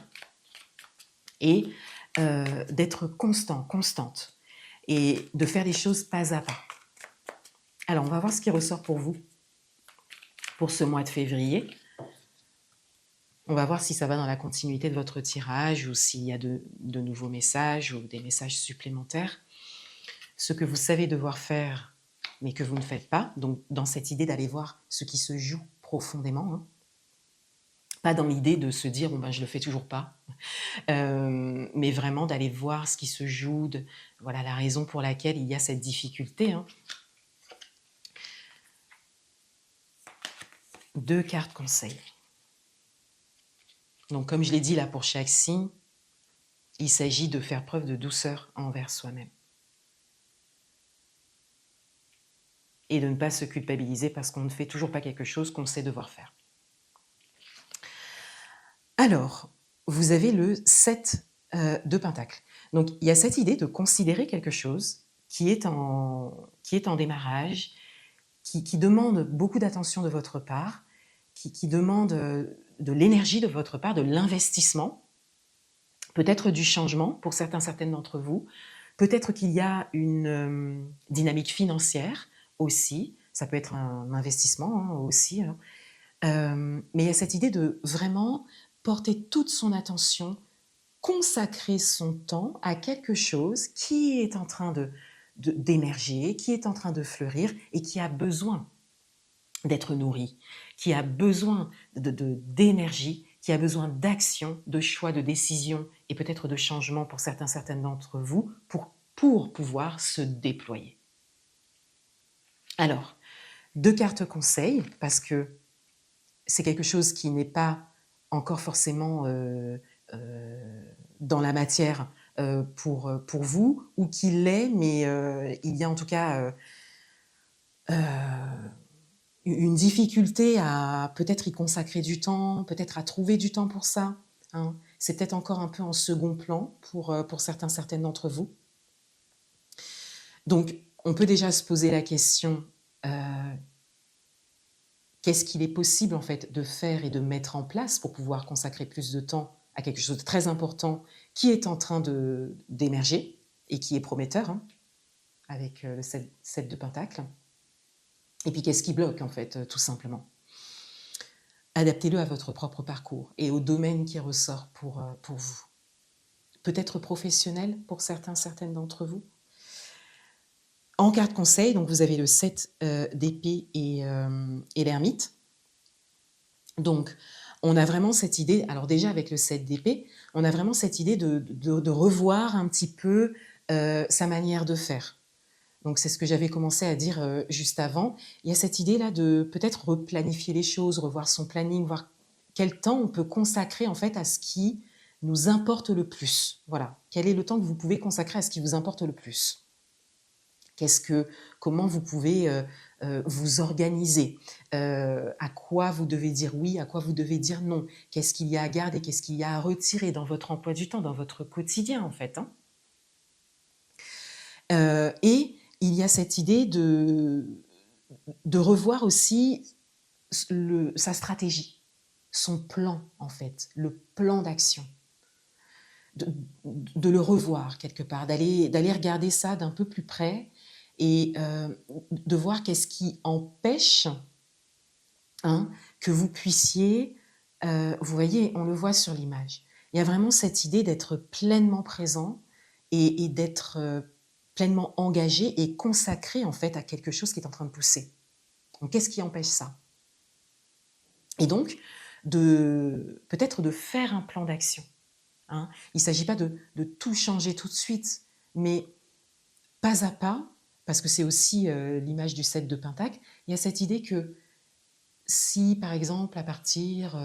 et d'être constante, et de faire les choses pas à pas. Alors, on va voir ce qui ressort pour vous pour ce mois de février. On va voir si ça va dans la continuité de votre tirage ou s'il y a de nouveaux messages ou des messages supplémentaires. Ce que vous savez devoir faire, mais que vous ne faites pas, donc dans cette idée d'aller voir ce qui se joue profondément, hein. Pas dans l'idée de se dire, bon ben je le fais toujours pas, mais vraiment d'aller voir ce qui se joue, voilà la raison pour laquelle il y a cette difficulté, hein. 2 cartes conseils. Donc comme je l'ai dit là pour chaque signe, il s'agit de faire preuve de douceur envers soi-même. Et de ne pas se culpabiliser parce qu'on ne fait toujours pas quelque chose qu'on sait devoir faire. Alors, vous avez le 7 de Pentacle. Donc, il y a cette idée de considérer quelque chose qui est en démarrage, qui demande beaucoup d'attention de votre part, qui demande de l'énergie de votre part, de l'investissement, peut-être du changement pour certaines d'entre vous, peut-être qu'il y a une dynamique financière aussi, ça peut être un investissement hein, aussi, hein. Mais il y a cette idée de vraiment porter toute son attention, consacrer son temps à quelque chose qui est en train d'émerger, qui est en train de fleurir et qui a besoin d'être nourri, qui a besoin d'énergie, qui a besoin d'action, de choix, de décision et peut-être de changement pour certains, certaines d'entre vous pour pouvoir se déployer. Alors, 2 cartes conseils, parce que c'est quelque chose qui n'est pas encore forcément dans la matière pour vous, ou qui l'est, mais il y a en tout cas une difficulté à peut-être y consacrer du temps, peut-être à trouver du temps pour ça. Hein. C'est peut-être encore un peu en second plan pour certains, certaines d'entre vous. Donc, on peut déjà se poser la question, qu'est-ce qu'il est possible en fait de faire et de mettre en place pour pouvoir consacrer plus de temps à quelque chose de très important qui est en train d'émerger et qui est prometteur, hein, avec le 7 de Pentacle. Et puis qu'est-ce qui bloque en fait, tout simplement. Adaptez-le à votre propre parcours et au domaine qui ressort pour vous. Peut-être professionnel pour certains, certaines d'entre vous. En carte conseil, donc vous avez le 7 d'épée et l'ermite. Donc, on a vraiment cette idée, alors déjà avec le 7 d'épée, on a vraiment cette idée de revoir un petit peu sa manière de faire. Donc, c'est ce que j'avais commencé à dire juste avant. Il y a cette idée-là de peut-être replanifier les choses, revoir son planning, voir quel temps on peut consacrer en fait à ce qui nous importe le plus. Voilà. Quel est le temps que vous pouvez consacrer à ce qui vous importe le plus? Comment vous pouvez vous organiser? À quoi vous devez dire oui, à quoi vous devez dire non? Qu'est-ce qu'il y a à garder, qu'est-ce qu'il y a à retirer dans votre emploi du temps, dans votre quotidien en fait, hein? Et il y a cette idée de revoir aussi sa stratégie, son plan en fait, le plan d'action. De le revoir quelque part, d'aller regarder ça d'un peu plus près et de voir qu'est-ce qui empêche, hein, que vous puissiez, vous voyez, on le voit sur l'image. Il y a vraiment cette idée d'être pleinement présent et d'être pleinement engagé et consacré en fait à quelque chose qui est en train de pousser. Donc qu'est-ce qui empêche ça? Et donc, peut-être de faire un plan d'action. Hein. Il ne s'agit pas de tout changer tout de suite, mais pas à pas, parce que c'est aussi l'image du 7 de Pentacle, il y a cette idée que si, par exemple, à partir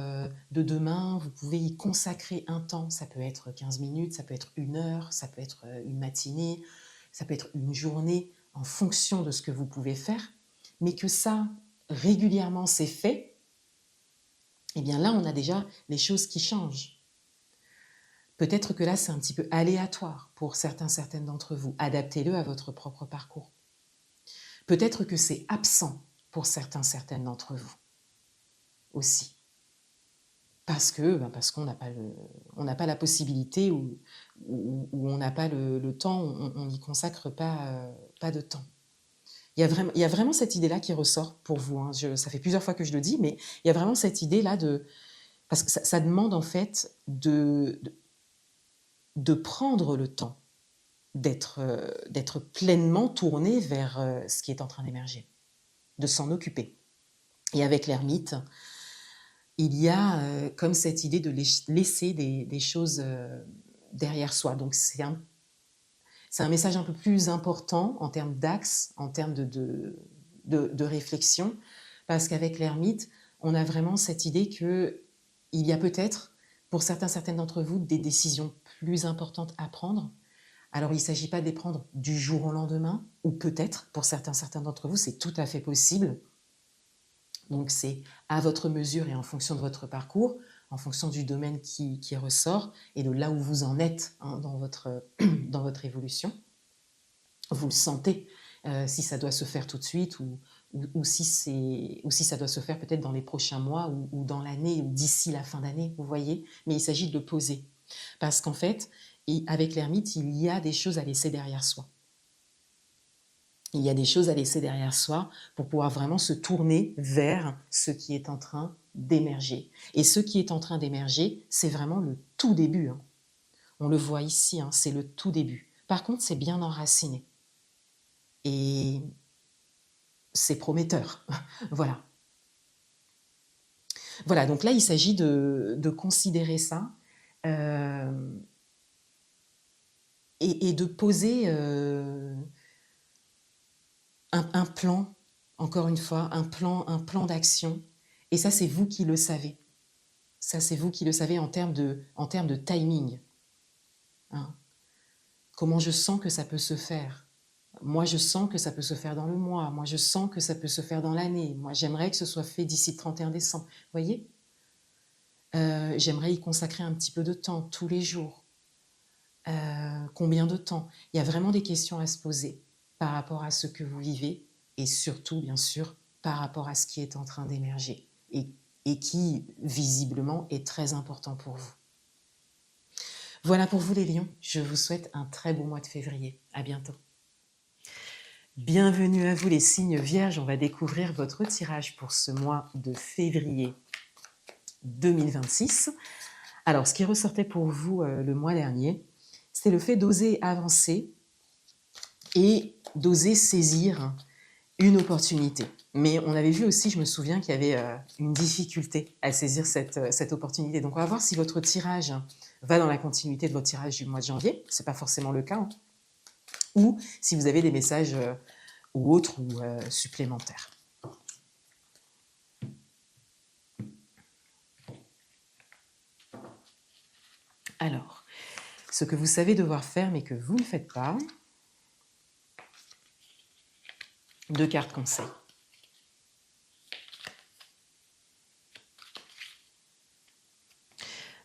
de demain, vous pouvez y consacrer un temps, ça peut être 15 minutes, ça peut être 1 heure, ça peut être une matinée, ça peut être une journée, en fonction de ce que vous pouvez faire, mais que ça, régulièrement, c'est fait, eh bien là, on a déjà les choses qui changent. Peut-être que là, c'est un petit peu aléatoire pour certains, certaines d'entre vous. Adaptez-le à votre propre parcours. Peut-être que c'est absent pour certains, certaines d'entre vous aussi. Parce qu'on n'a pas la possibilité ou on n'a pas le temps, on n'y consacre pas de temps. Il y a vraiment cette idée-là qui ressort pour vous. Hein. Ça fait plusieurs fois que je le dis, mais il y a vraiment cette idée-là parce que ça demande en fait de prendre le temps d'être pleinement tourné vers ce qui est en train d'émerger, de s'en occuper. Et avec l'ermite, il y a comme cette idée de laisser des choses derrière soi. Donc c'est un message un peu plus important en termes d'axe, en termes de réflexion, parce qu'avec l'ermite, on a vraiment cette idée qu'il y a peut-être, pour certains, certaines d'entre vous, des décisions plus importantes à prendre. Alors, il ne s'agit pas de les prendre du jour au lendemain, ou peut-être, pour certains, certains d'entre vous, c'est tout à fait possible. Donc, c'est à votre mesure et en fonction de votre parcours, en fonction du domaine qui ressort et de là où vous en êtes hein, dans votre évolution. Vous le sentez, si ça doit se faire tout de suite ou si ça doit se faire peut-être dans les prochains mois ou dans l'année ou d'ici la fin d'année, vous voyez. Mais il s'agit de le poser. Parce qu'en fait, avec l'ermite, il y a des choses à laisser derrière soi. Il y a des choses à laisser derrière soi pour pouvoir vraiment se tourner vers ce qui est en train d'émerger. Et ce qui est en train d'émerger, c'est vraiment le tout début. Hein. On le voit ici, hein, c'est le tout début. Par contre, c'est bien enraciné. Et c'est prometteur. Voilà. Voilà, donc là, il s'agit de considérer ça et de poser un plan, encore une fois, un plan d'action. Et ça, c'est vous qui le savez. Ça, c'est vous qui le savez en termes de timing. Hein. Comment je sens que ça peut se faire. Moi, je sens que ça peut se faire dans le mois. Moi, je sens que ça peut se faire dans l'année. Moi, j'aimerais que ce soit fait d'ici le 31 décembre. Vous voyez, j'aimerais y consacrer un petit peu de temps, tous les jours. Combien de temps? Il y a vraiment des questions à se poser par rapport à ce que vous vivez et surtout, bien sûr, par rapport à ce qui est en train d'émerger et qui, visiblement, est très important pour vous. Voilà pour vous les lions, je vous souhaite un très beau mois de février. À bientôt. Bienvenue à vous les signes vierges, on va découvrir votre tirage pour ce mois de février 2026. Alors, ce qui ressortait pour vous le mois dernier, c'est le fait d'oser avancer et d'oser saisir une opportunité. Mais on avait vu aussi, je me souviens, qu'il y avait une difficulté à saisir cette opportunité. Donc, on va voir si votre tirage va dans la continuité de votre tirage du mois de janvier. Ce n'est pas forcément le cas. Hein. Ou si vous avez des messages ou autres ou supplémentaires. Alors, ce que vous savez devoir faire mais que vous ne faites pas. 2 cartes conseils.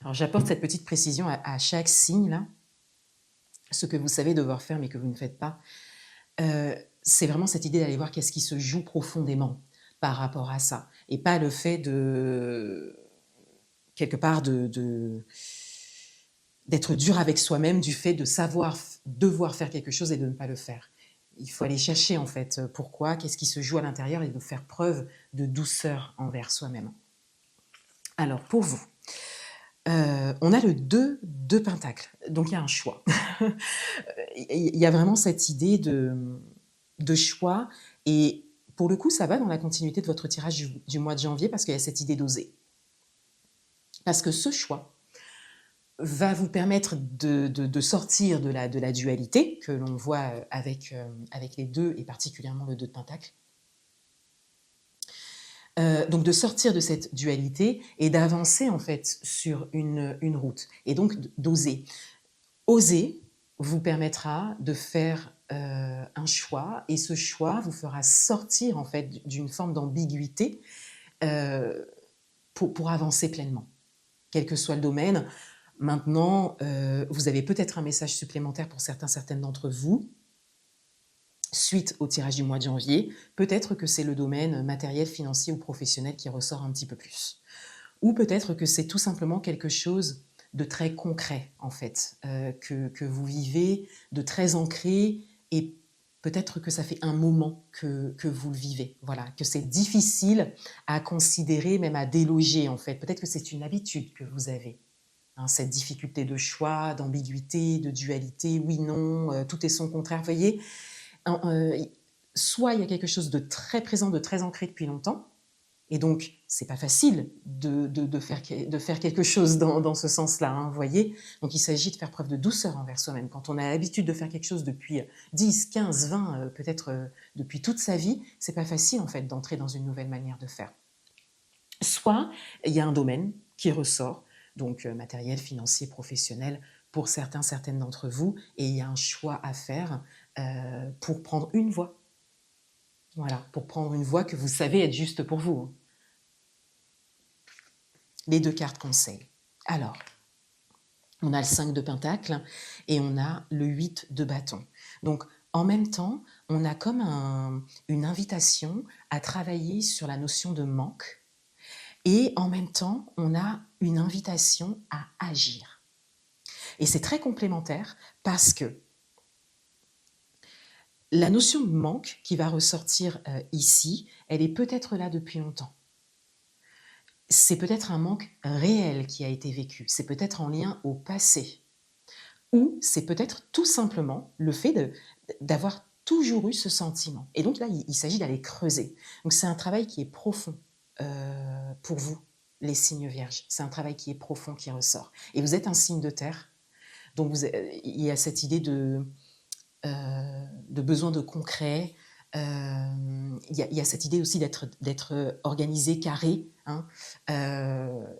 Alors, j'apporte cette petite précision à chaque signe, là. Ce que vous savez devoir faire, mais que vous ne faites pas. C'est vraiment cette idée d'aller voir qu'est-ce qui se joue profondément par rapport à ça. Et pas le fait de, quelque part, d'être dur avec soi-même du fait de devoir faire quelque chose et de ne pas le faire. Il faut aller chercher, en fait, pourquoi, qu'est-ce qui se joue à l'intérieur et de faire preuve de douceur envers soi-même. Alors, pour vous, on a le 2 de Pentacle, donc il y a un choix. Il y a vraiment cette idée de choix, et pour le coup, ça va dans la continuité de votre tirage du mois de janvier, parce qu'il y a cette idée d'oser. Parce que ce choix va vous permettre de sortir de la dualité que l'on voit avec les 2, et particulièrement le 2 de Pentacle. Donc de sortir de cette dualité et d'avancer en fait sur une route, et donc d'oser. Oser vous permettra de faire un choix, et ce choix vous fera sortir en fait d'une forme d'ambiguïté pour avancer pleinement, quel que soit le domaine. Maintenant, vous avez peut-être un message supplémentaire pour certaines d'entre vous, suite au tirage du mois de janvier. Peut-être que c'est le domaine matériel, financier ou professionnel qui ressort un petit peu plus. Ou peut-être que c'est tout simplement quelque chose de très concret, en fait, que vous vivez, de très ancré, et peut-être que ça fait un moment que vous le vivez. Voilà, que c'est difficile à considérer, même à déloger, en fait. Peut-être que c'est une habitude que vous avez. Hein, cette difficulté de choix, d'ambiguïté, de dualité, oui, non, tout est son contraire. Vous voyez, soit il y a quelque chose de très présent, de très ancré depuis longtemps, et donc c'est pas facile de faire quelque chose dans ce sens-là, hein, vous voyez. Donc il s'agit de faire preuve de douceur envers soi-même. Quand on a l'habitude de faire quelque chose depuis 10, 15, 20, peut-être depuis toute sa vie, c'est pas facile en fait d'entrer dans une nouvelle manière de faire. Soit il y a un domaine qui ressort, donc matériel, financier, professionnel, pour certaines d'entre vous, et il y a un choix à faire pour prendre une voie. Voilà, pour prendre une voie que vous savez être juste pour vous. Les 2 cartes conseils. Alors, on a le 5 de Pentacle et on a le 8 de bâton. Donc, en même temps, on a comme une invitation à travailler sur la notion de manque, et en même temps, on a une invitation à agir. Et c'est très complémentaire parce que la notion de manque qui va ressortir ici, elle est peut-être là depuis longtemps. C'est peut-être un manque réel qui a été vécu, c'est peut-être en lien au passé, ou c'est peut-être tout simplement le fait d'avoir toujours eu ce sentiment. Et donc là, il s'agit d'aller creuser. Donc c'est un travail qui est profond pour vous. les signes vierges. C'est un travail qui est profond, qui ressort. Et vous êtes un signe de terre, donc il y a cette idée de besoin de concret. Il y a cette idée aussi d'être organisé, carré, hein,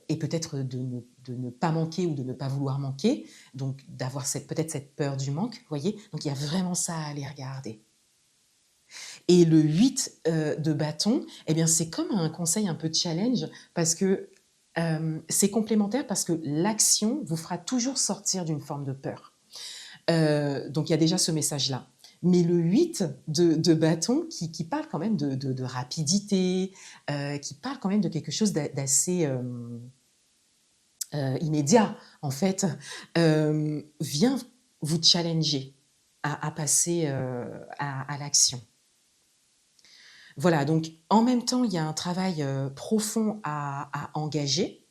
et peut-être de ne pas manquer ou de ne pas vouloir manquer, donc d'avoir peut-être cette peur du manque, vous voyez. Donc il y a vraiment ça à aller regarder. Et le 8 de bâton, eh bien, c'est comme un conseil un peu challenge, parce que c'est complémentaire, parce que l'action vous fera toujours sortir d'une forme de peur. Donc il y a déjà ce message-là. Mais le 8 de bâton, qui parle quand même de rapidité, qui parle quand même de quelque chose d'assez immédiat, en fait, vient vous challenger à passer à l'action. Voilà, donc en même temps, il y a un travail profond à engager.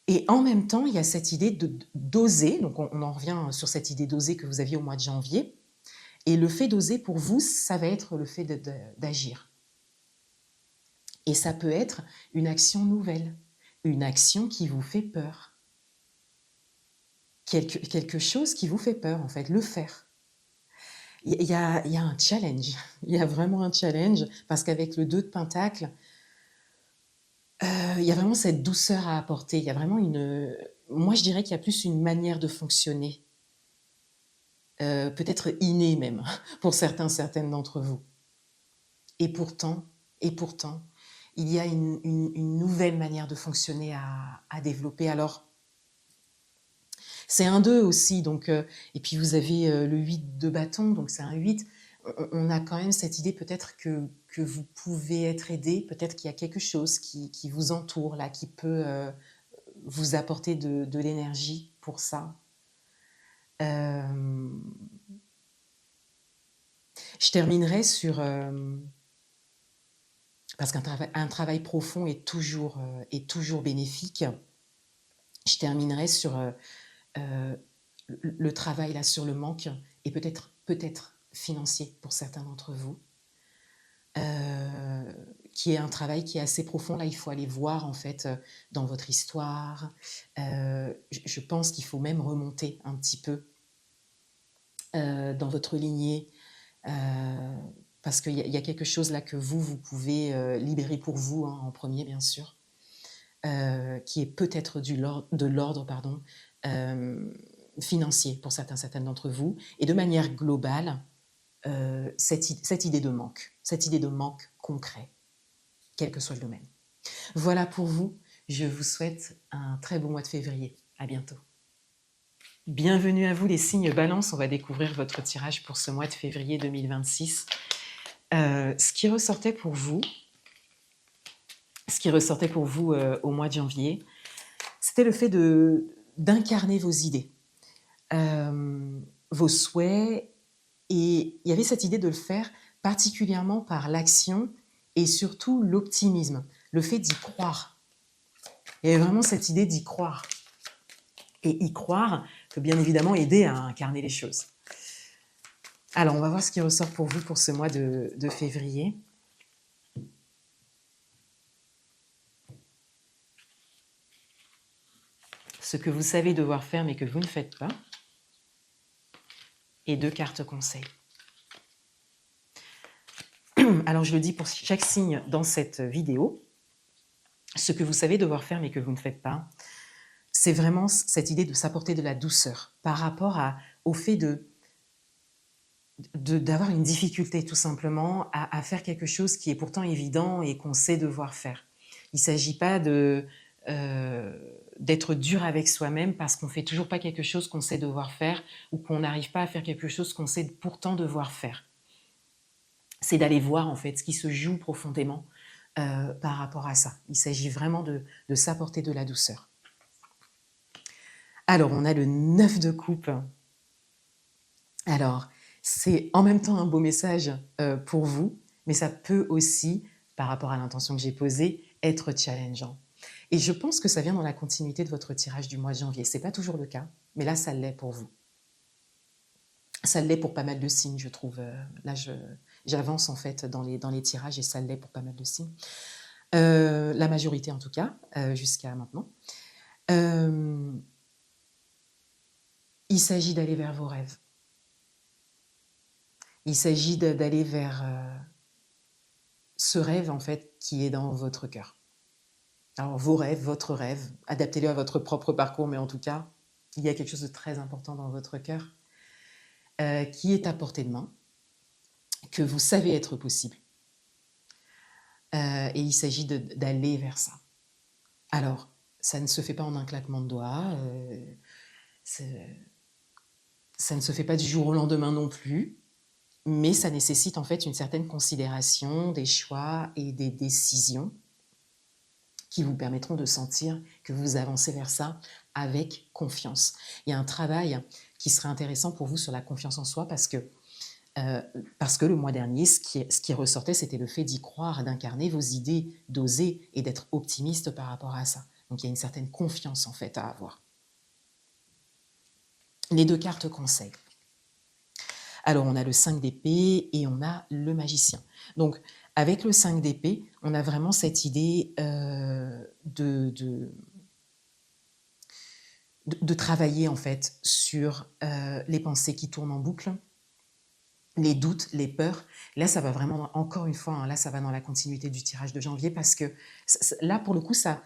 Et en même temps, il y a cette idée d'oser, donc on en revient sur cette idée d'oser que vous aviez au mois de janvier. Et le fait d'oser, pour vous, ça va être le fait d'agir. Et ça peut être une action nouvelle, une action qui vous fait peur. Quelque chose qui vous fait peur, en fait, le faire. Il y a un challenge, il y a vraiment un challenge, parce qu'avec le 2 de Pentacle, il y a vraiment cette douceur à apporter. Il y a vraiment moi, je dirais qu'il y a plus une manière de fonctionner, peut-être innée même, pour certaines d'entre vous. Et pourtant, il y a une nouvelle manière de fonctionner à développer. Alors, c'est un 2 aussi, donc, et puis vous avez le 8 de bâton, donc c'est un 8. On a quand même cette idée peut-être que vous pouvez être aidé, peut-être qu'il y a quelque chose qui vous entoure là, qui peut vous apporter de l'énergie pour ça. Je terminerai sur... parce qu'un travail profond est toujours bénéfique. Je terminerai sur le travail là, sur le manque, et peut-être financier pour certains d'entre vous, qui est un travail qui est assez profond. Là, il faut aller voir en fait dans votre histoire. Je pense qu'il faut même remonter un petit peu dans votre lignée, parce qu'il y a quelque chose là que vous pouvez libérer pour vous, hein, en premier, bien sûr, qui est peut-être de l'ordre financier pour certaines d'entre vous, et de manière globale, cette idée de manque concret, quel que soit le domaine. Voilà pour vous. Je vous souhaite un très bon mois de février. À bientôt. Bienvenue à vous les signes Balance. On va découvrir votre tirage pour ce mois de février 2026. Ce qui ressortait pour vous au mois de janvier, c'était le fait d'incarner vos idées, vos souhaits, et il y avait cette idée de le faire particulièrement par l'action et surtout l'optimisme, le fait d'y croire. Il y avait vraiment cette idée d'y croire. Et y croire peut bien évidemment aider à incarner les choses. Alors, on va voir ce qui ressort pour vous pour ce mois de février. Ce que vous savez devoir faire mais que vous ne faites pas. Et 2 cartes conseils. Alors, je le dis pour chaque signe dans cette vidéo. Ce que vous savez devoir faire mais que vous ne faites pas, c'est vraiment cette idée de s'apporter de la douceur par rapport au fait d'avoir une difficulté tout simplement à faire quelque chose qui est pourtant évident et qu'on sait devoir faire. Il ne s'agit pas d'être dur avec soi-même parce qu'on ne fait toujours pas quelque chose qu'on sait devoir faire, ou qu'on n'arrive pas à faire quelque chose qu'on sait pourtant devoir faire. C'est d'aller voir en fait ce qui se joue profondément par rapport à ça. Il s'agit vraiment de s'apporter de la douceur. Alors, on a le 9 de coupe. Alors, c'est en même temps un beau message pour vous, mais ça peut aussi, par rapport à l'intention que j'ai posée, être challengeant. Et je pense que ça vient dans la continuité de votre tirage du mois de janvier. Ce n'est pas toujours le cas, mais là, ça l'est pour vous. Ça l'est pour pas mal de signes, je trouve. Là, j'avance en fait dans les tirages, et ça l'est pour pas mal de signes. La majorité en tout cas, jusqu'à maintenant. Hem, il s'agit d'aller vers vos rêves. Il s'agit d'aller vers, ce rêve en fait qui est dans votre cœur. Alors vos rêves, votre rêve, adaptez-le à votre propre parcours, mais en tout cas, il y a quelque chose de très important dans votre cœur, qui est à portée de main, que vous savez être possible, et il s'agit d'aller vers ça. Alors, ça ne se fait pas en un claquement de doigts, ça ne se fait pas du jour au lendemain non plus, mais ça nécessite en fait une certaine considération des choix et des décisions qui vous permettront de sentir que vous avancez vers ça avec confiance. Il y a un travail qui serait intéressant pour vous sur la confiance en soi parce que le mois dernier, ce qui ressortait, c'était le fait d'y croire, d'incarner vos idées, d'oser et d'être optimiste par rapport à ça. Donc il y a une certaine confiance en fait à avoir. Les 2 cartes conseils. Alors on a le 5 d'épée et on a le magicien. Donc avec le 5 d'épée, on a vraiment cette idée de travailler en fait sur les pensées qui tournent en boucle, les doutes, les peurs. Là, ça va vraiment, encore une fois, hein, là, ça va dans la continuité du tirage de janvier parce que là, pour le coup, ça...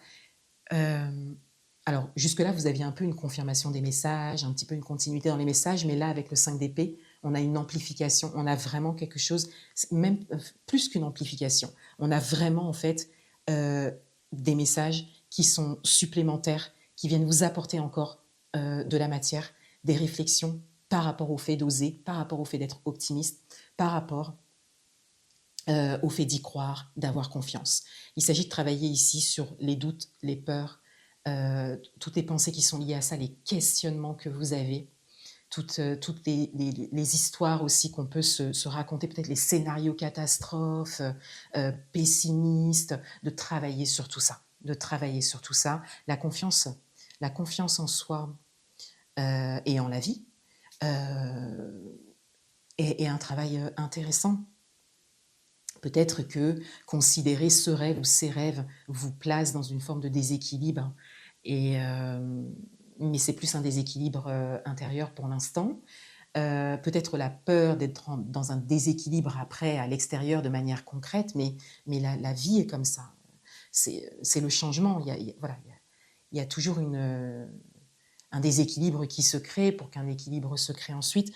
alors, jusque-là, vous aviez un peu une confirmation des messages, un petit peu une continuité dans les messages, mais là, avec le 5 d'épée, on a une amplification, on a vraiment quelque chose, même plus qu'une amplification. On a vraiment, en fait, des messages qui sont supplémentaires, qui viennent vous apporter encore de la matière, des réflexions par rapport au fait d'oser, par rapport au fait d'être optimiste, par rapport au fait d'y croire, d'avoir confiance. Il s'agit de travailler ici sur les doutes, les peurs, toutes les pensées qui sont liées à ça, les questionnements que vous avez, toutes les histoires aussi qu'on peut se raconter, peut-être les scénarios catastrophes, pessimistes, de travailler sur tout ça, de travailler sur tout ça. La confiance en soi et en la vie est un travail intéressant. Peut-être que considérer ce rêve ou ces rêves vous place dans une forme de déséquilibre, et, mais c'est plus un déséquilibre intérieur pour l'instant. Peut-être la peur d'être dans un déséquilibre après à l'extérieur de manière concrète, mais la vie est comme ça. C'est le changement. Voilà, il y a toujours un déséquilibre qui se crée pour qu'un équilibre se crée ensuite.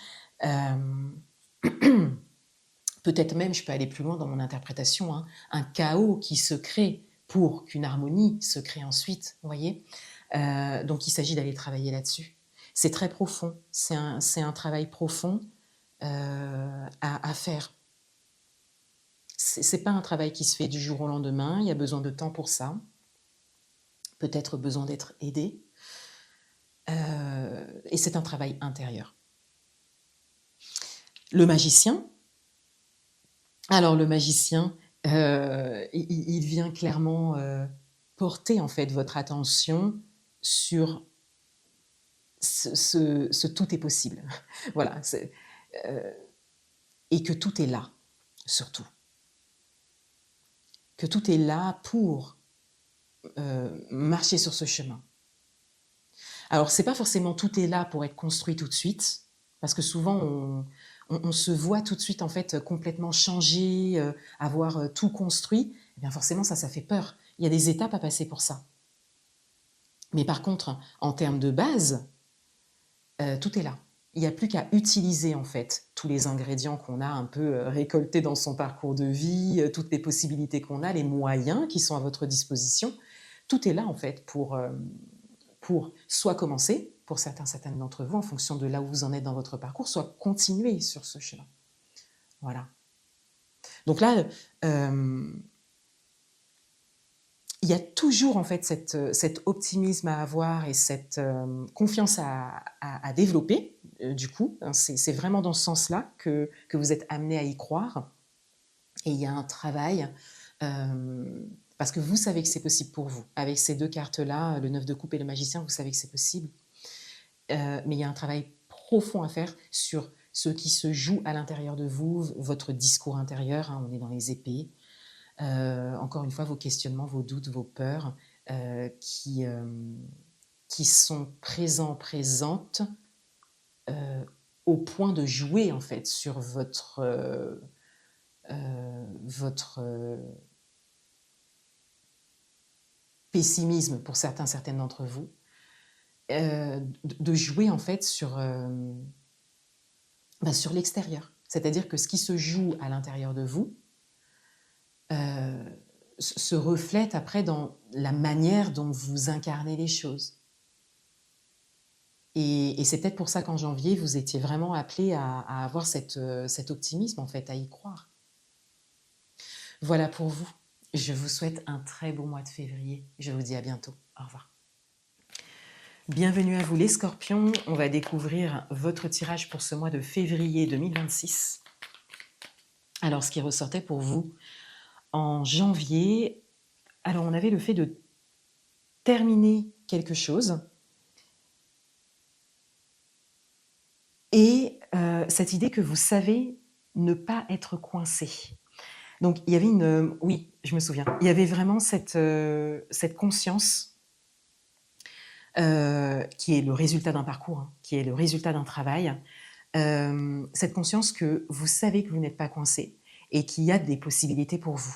Peut-être même, je peux aller plus loin dans mon interprétation, hein, un chaos qui se crée pour qu'une harmonie se crée ensuite, vous voyez. Donc il s'agit d'aller travailler là-dessus. C'est très profond, c'est un travail profond à faire. C'est pas un travail qui se fait du jour au lendemain, il y a besoin de temps pour ça, peut-être besoin d'être aidé, et c'est un travail intérieur. Le magicien, alors le magicien, il vient clairement porter en fait votre attention sur ce tout est possible. Voilà, et que tout est là, surtout. Que tout est là pour marcher sur ce chemin. Alors, c'est pas forcément tout est là pour être construit tout de suite, parce que souvent, on se voit tout de suite, en fait, complètement changer, avoir tout construit. Eh bien, forcément, ça fait peur. Il y a des étapes à passer pour ça. Mais par contre, en termes de base, tout est là. Il n'y a plus qu'à utiliser, en fait, tous les ingrédients qu'on a un peu récoltés dans son parcours de vie, toutes les possibilités qu'on a, les moyens qui sont à votre disposition. Tout est là, en fait, pour soit commencer, pour certaines d'entre vous, en fonction de là où vous en êtes dans votre parcours, soit continuer sur ce chemin. Voilà. Donc là, il y a toujours en fait cet optimisme à avoir et cette confiance à développer, du coup. Hein, c'est vraiment dans ce sens-là que vous êtes amené à y croire. Et il y a un travail, parce que vous savez que c'est possible pour vous. Avec ces 2 cartes-là, le 9 de coupe et le magicien, vous savez que c'est possible. Mais il y a un travail profond à faire sur ce qui se joue à l'intérieur de vous, votre discours intérieur, hein, on est dans les épées, encore une fois, vos questionnements, vos doutes, vos peurs qui sont présentes au point de jouer en fait sur votre pessimisme pour certaines d'entre vous, de jouer en fait sur l'extérieur. C'est-à-dire que ce qui se joue à l'intérieur de vous se reflète après dans la manière dont vous incarnez les choses. Et c'est peut-être pour ça qu'en janvier, vous étiez vraiment appelé à avoir cet optimisme, en fait, à y croire. Voilà pour vous. Je vous souhaite un très beau mois de février. Je vous dis à bientôt. Au revoir. Bienvenue à vous les scorpions. On va découvrir votre tirage pour ce mois de février 2026. Alors, ce qui ressortait pour vous en janvier, alors on avait le fait de terminer quelque chose et cette idée que vous savez ne pas être coincé. Donc, il y avait oui, je me souviens. Il y avait vraiment cette conscience qui est le résultat d'un parcours, hein, qui est le résultat d'un travail. Cette conscience que vous savez que vous n'êtes pas coincé et qu'il y a des possibilités pour vous.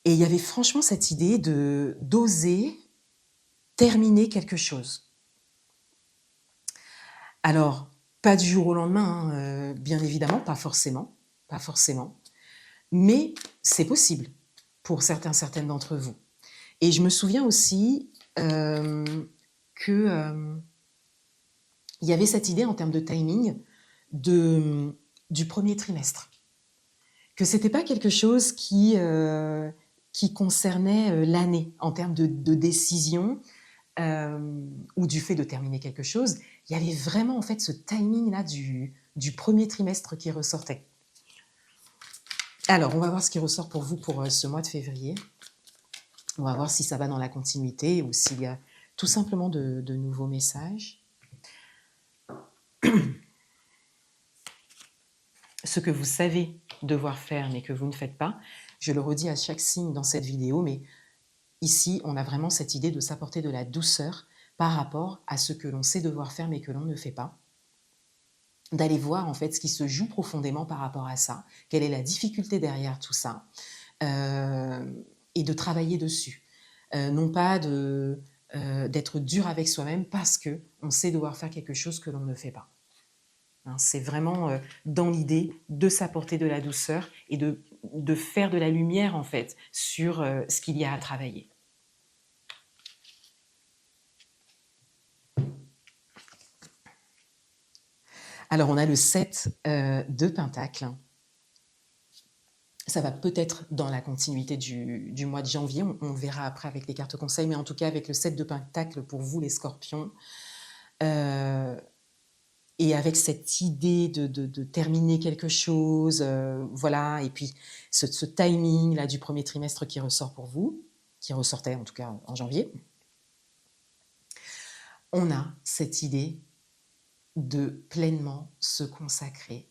Et il y avait franchement cette idée d'oser terminer quelque chose. Alors, pas du jour au lendemain, hein, bien évidemment, pas forcément, mais c'est possible pour certaines d'entre vous. Et je me souviens aussi que il y avait cette idée en termes de timing du premier trimestre, que c'était pas quelque chose qui concernait l'année en termes de décision ou du fait de terminer quelque chose. Il y avait vraiment en fait ce timing là du premier trimestre qui ressortait. Alors, on va voir ce qui ressort pour vous pour ce mois de février. On va voir si ça va dans la continuité ou s'il y a tout simplement de nouveaux messages. Ce que vous savez devoir faire mais que vous ne faites pas, je le redis à chaque signe dans cette vidéo, mais ici, on a vraiment cette idée de s'apporter de la douceur par rapport à ce que l'on sait devoir faire mais que l'on ne fait pas. D'aller voir en fait ce qui se joue profondément par rapport à ça, quelle est la difficulté derrière tout ça, et de travailler dessus. Non pas d'être dur avec soi-même parce qu'on sait devoir faire quelque chose que l'on ne fait pas. Hein, c'est vraiment dans l'idée de s'apporter de la douceur et de faire de la lumière en fait sur ce qu'il y a à travailler. Alors, on a le 7 de Pentacles. Ça va peut-être dans la continuité du mois de janvier. On verra après avec les cartes conseils, mais en tout cas avec le 7 de Pentacles pour vous, les scorpions. Et avec cette idée de terminer quelque chose, voilà, et puis ce timing-là du premier trimestre qui ressort pour vous, qui ressortait en tout cas en janvier. On a cette idée de pleinement se consacrer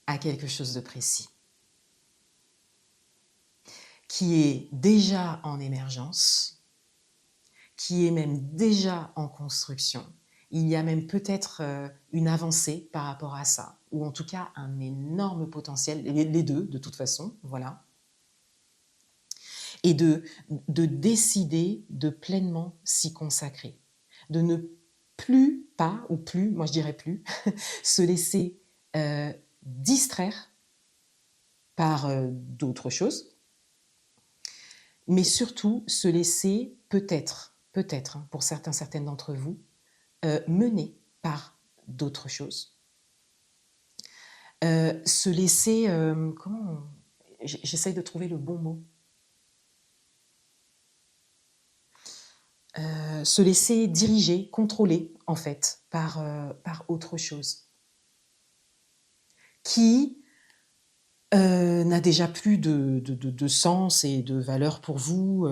à quelque chose de précis, qui est déjà en émergence, qui est même déjà en construction. Il y a même peut-être une avancée par rapport à ça, ou en tout cas un énorme potentiel, les deux de toute façon, voilà. Et de décider de pleinement s'y consacrer, de ne plus, moi je dirais plus, se laisser distraire par d'autres choses, mais surtout se laisser peut-être, hein, pour certaines d'entre vous, mener par d'autres choses. Se laisser, j'essaye de trouver le bon mot. Se laisser diriger, contrôler, en fait, par autre chose. Qui n'a déjà plus de sens et de valeur pour vous.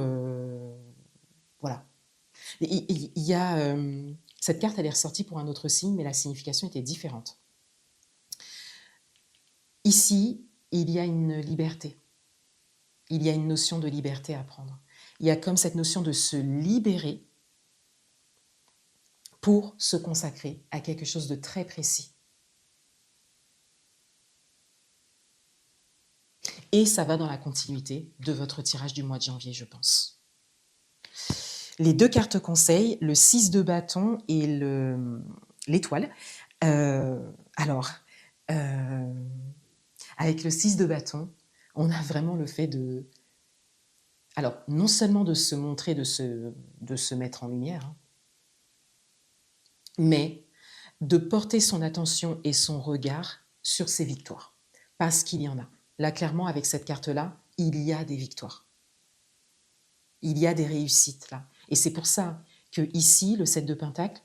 Voilà. Il y a... cette carte, elle est ressortie pour un autre signe, mais la signification était différente. Ici, il y a une liberté. il y a une notion de liberté à prendre. Il y a comme cette notion de se libérer pour se consacrer à quelque chose de très précis. Et ça va dans la continuité de votre tirage du mois de janvier, je pense. Les 2 cartes conseils, le 6 de bâton et l'étoile. Alors, avec le 6 de bâton, on a vraiment le fait de... Alors, non seulement de se montrer, de se mettre en lumière, hein, mais de porter son attention et son regard sur ses victoires. Parce qu'il y en a. Là, clairement, avec cette carte-là, il y a des victoires. Il y a des réussites là. Et c'est pour ça que ici, le 7 de Pentacle,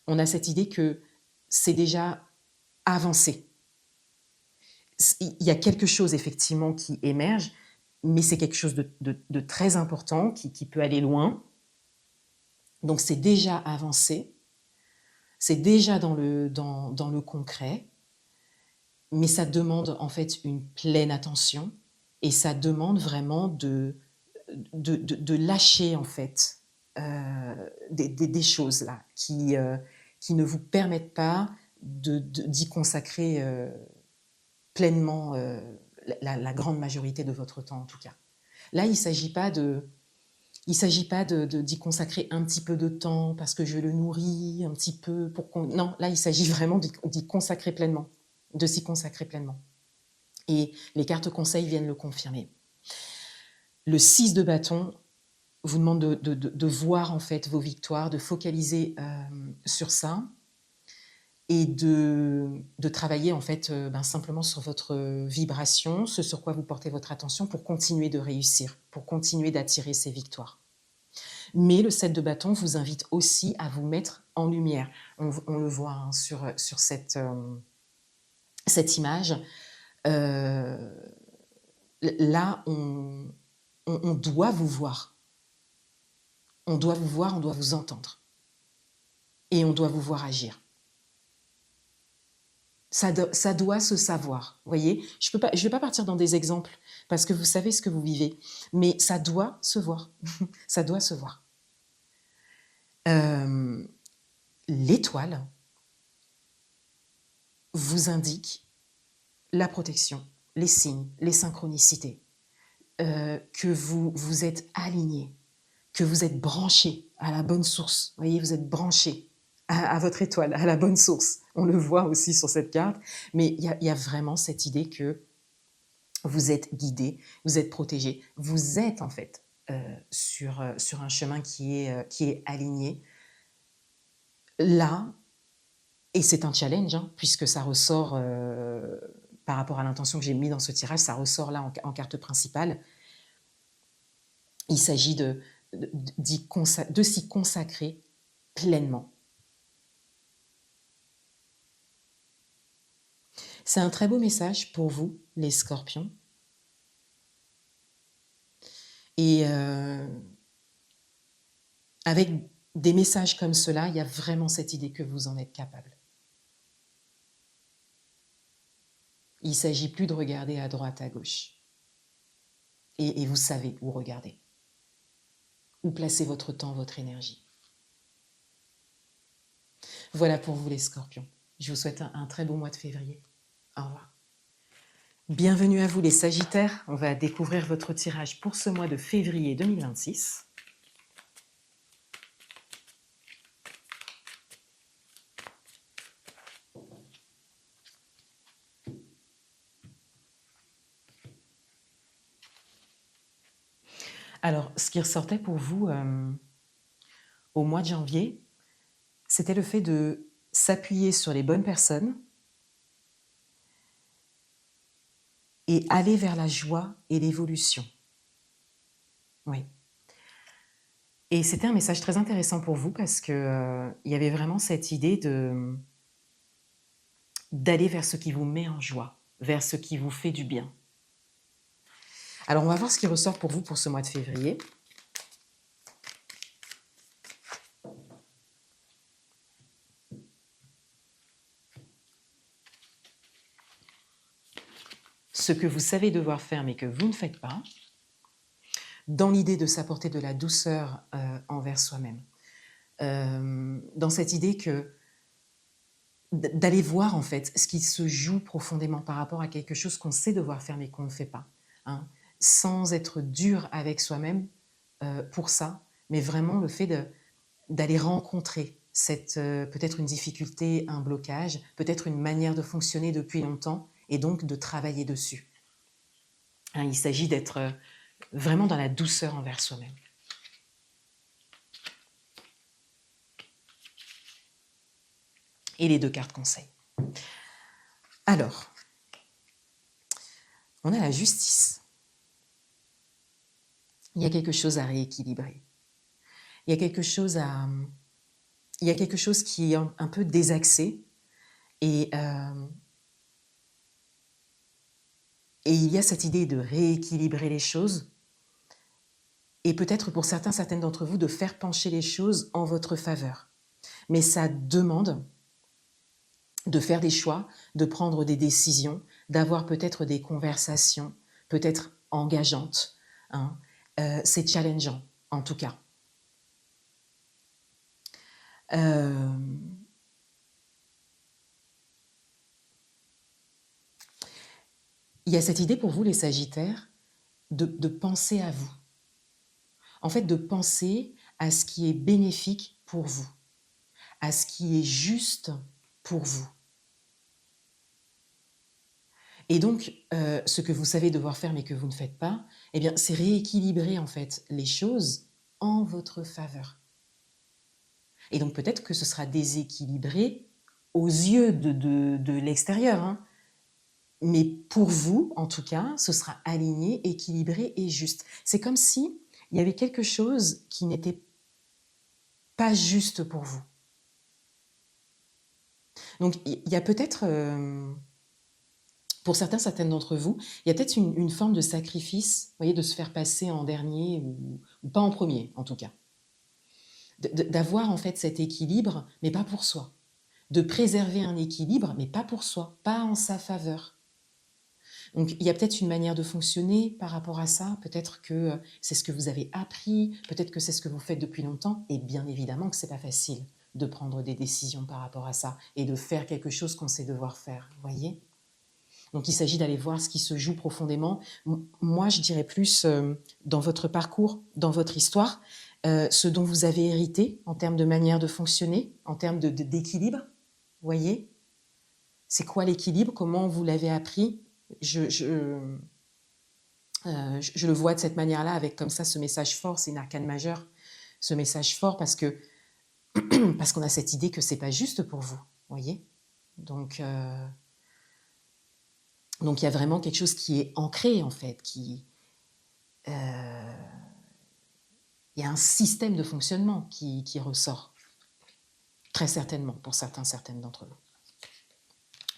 on a cette idée que c'est déjà avancé. Il y a quelque chose effectivement qui émerge, mais c'est quelque chose de très important qui peut aller loin. Donc c'est déjà avancé, c'est déjà dans le concret, mais ça demande en fait une pleine attention et ça demande vraiment de lâcher en fait des choses là qui ne vous permettent pas d'y consacrer pleinement la grande majorité de votre temps en tout cas. Là, il ne s'agit pas d'y consacrer un petit peu de temps parce que je le nourris un petit peu pour qu'on... Non, là, il s'agit vraiment d'y consacrer pleinement, de s'y consacrer pleinement. Et les cartes conseils viennent le confirmer. Le 6 de bâton vous demande de voir en fait vos victoires, de focaliser sur ça et de travailler en fait simplement sur votre vibration, ce sur quoi vous portez votre attention pour continuer de réussir, pour continuer d'attirer ces victoires. Mais le 7 de bâton vous invite aussi à vous mettre en lumière. On le voit hein, sur cette image. Là, on doit vous voir. On doit vous voir, on doit vous entendre. Et on doit vous voir agir. Ça doit se savoir. Vous voyez, je vais pas partir dans des exemples parce que vous savez ce que vous vivez, mais ça doit se voir. Ça doit se voir. L'étoile vous indique la protection, les signes, les synchronicités, que vous êtes aligné, que vous êtes branché à la bonne source. Vous voyez, vous êtes branché à votre étoile, à la bonne source. On le voit aussi sur cette carte, mais il y a vraiment cette idée que vous êtes guidé, vous êtes protégé, vous êtes en fait sur un chemin qui est aligné. Là, et c'est un challenge, hein, puisque ça ressort par rapport à l'intention que j'ai mis dans ce tirage, ça ressort là en carte principale. Il s'agit de s'y consacrer pleinement. C'est un très beau message pour vous, les scorpions. Et avec des messages comme cela, il y a vraiment cette idée que vous en êtes capable. Il ne s'agit plus de regarder à droite, à gauche. Et vous savez où regarder. Où placer votre temps, votre énergie. Voilà pour vous les scorpions. Je vous souhaite un très beau mois de février. Au revoir. Bienvenue à vous les sagittaires. On va découvrir votre tirage pour ce mois de février 2026. Alors, ce qui ressortait pour vous au mois de janvier, c'était le fait de s'appuyer sur les bonnes personnes et aller vers la joie et l'évolution. Oui. Et c'était un message très intéressant pour vous parce que il y avait vraiment cette idée d'aller vers ce qui vous met en joie, vers ce qui vous fait du bien. Alors, on va voir ce qui ressort pour vous pour ce mois de février. Ce que vous savez devoir faire mais que vous ne faites pas. dans l'idée de s'apporter de la douceur envers soi-même. Dans cette idée que d'aller voir en fait ce qui se joue profondément par rapport à quelque chose qu'on sait devoir faire mais qu'on ne fait pas, hein, sans être dur avec soi-même pour ça, mais vraiment le fait d'aller rencontrer cette peut-être une difficulté, un blocage, peut-être une manière de fonctionner depuis longtemps et donc de travailler dessus. Hein, il s'agit d'être vraiment dans la douceur envers soi-même. Et les 2 cartes conseils. Alors, on a la justice. Il y a quelque chose à rééquilibrer. Il y a quelque chose qui est un peu désaxé et il y a cette idée de rééquilibrer les choses et peut-être pour certaines d'entre vous de faire pencher les choses en votre faveur. Mais ça demande de faire des choix, de prendre des décisions, d'avoir peut-être des conversations, peut-être engageantes. Hein. C'est challengeant, en tout cas. Il y a cette idée pour vous, les Sagittaires, de penser à vous. En fait, de penser à ce qui est bénéfique pour vous, à ce qui est juste pour vous. Et donc, ce que vous savez devoir faire mais que vous ne faites pas, eh bien, c'est rééquilibrer en fait les choses en votre faveur. Et donc peut-être que ce sera déséquilibré aux yeux de l'extérieur, hein. Mais pour vous, en tout cas, ce sera aligné, équilibré et juste. C'est comme si il y avait quelque chose qui n'était pas juste pour vous. Donc il y a peut-être, pour certaines d'entre vous, il y a peut-être une forme de sacrifice, vous voyez, de se faire passer en dernier ou pas en premier, en tout cas. D'avoir en fait cet équilibre, mais pas pour soi. De préserver un équilibre, mais pas pour soi, pas en sa faveur. Donc il y a peut-être une manière de fonctionner par rapport à ça, peut-être que c'est ce que vous avez appris, peut-être que c'est ce que vous faites depuis longtemps, et bien évidemment que c'est pas facile de prendre des décisions par rapport à ça et de faire quelque chose qu'on sait devoir faire, vous voyez ? Donc il s'agit d'aller voir ce qui se joue profondément. Moi, je dirais plus dans votre parcours, dans votre histoire, ce dont vous avez hérité en termes de manière de fonctionner, en termes d'équilibre, vous voyez ? C'est quoi l'équilibre? Comment vous l'avez appris? Je le vois de cette manière-là, avec comme ça ce message fort, c'est une arcane majeure, ce message fort parce qu'on a cette idée que c'est pas juste pour vous, voyez. Donc il y a vraiment quelque chose qui est ancré en fait, il y a un système de fonctionnement qui ressort, très certainement pour certaines d'entre vous.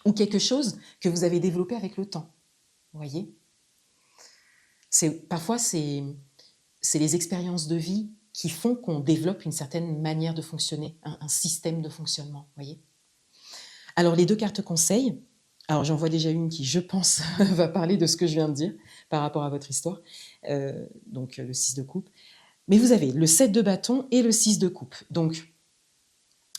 Ou quelque chose que vous avez développé avec le temps, vous voyez. Parfois, c'est les expériences de vie qui font qu'on développe une certaine manière de fonctionner, un système de fonctionnement, vous voyez. Alors, les 2 cartes conseils, alors j'en vois déjà une qui, je pense, va parler de ce que je viens de dire par rapport à votre histoire, donc le 6 de coupe. Mais vous avez le 7 de bâton et le 6 de coupe. Donc,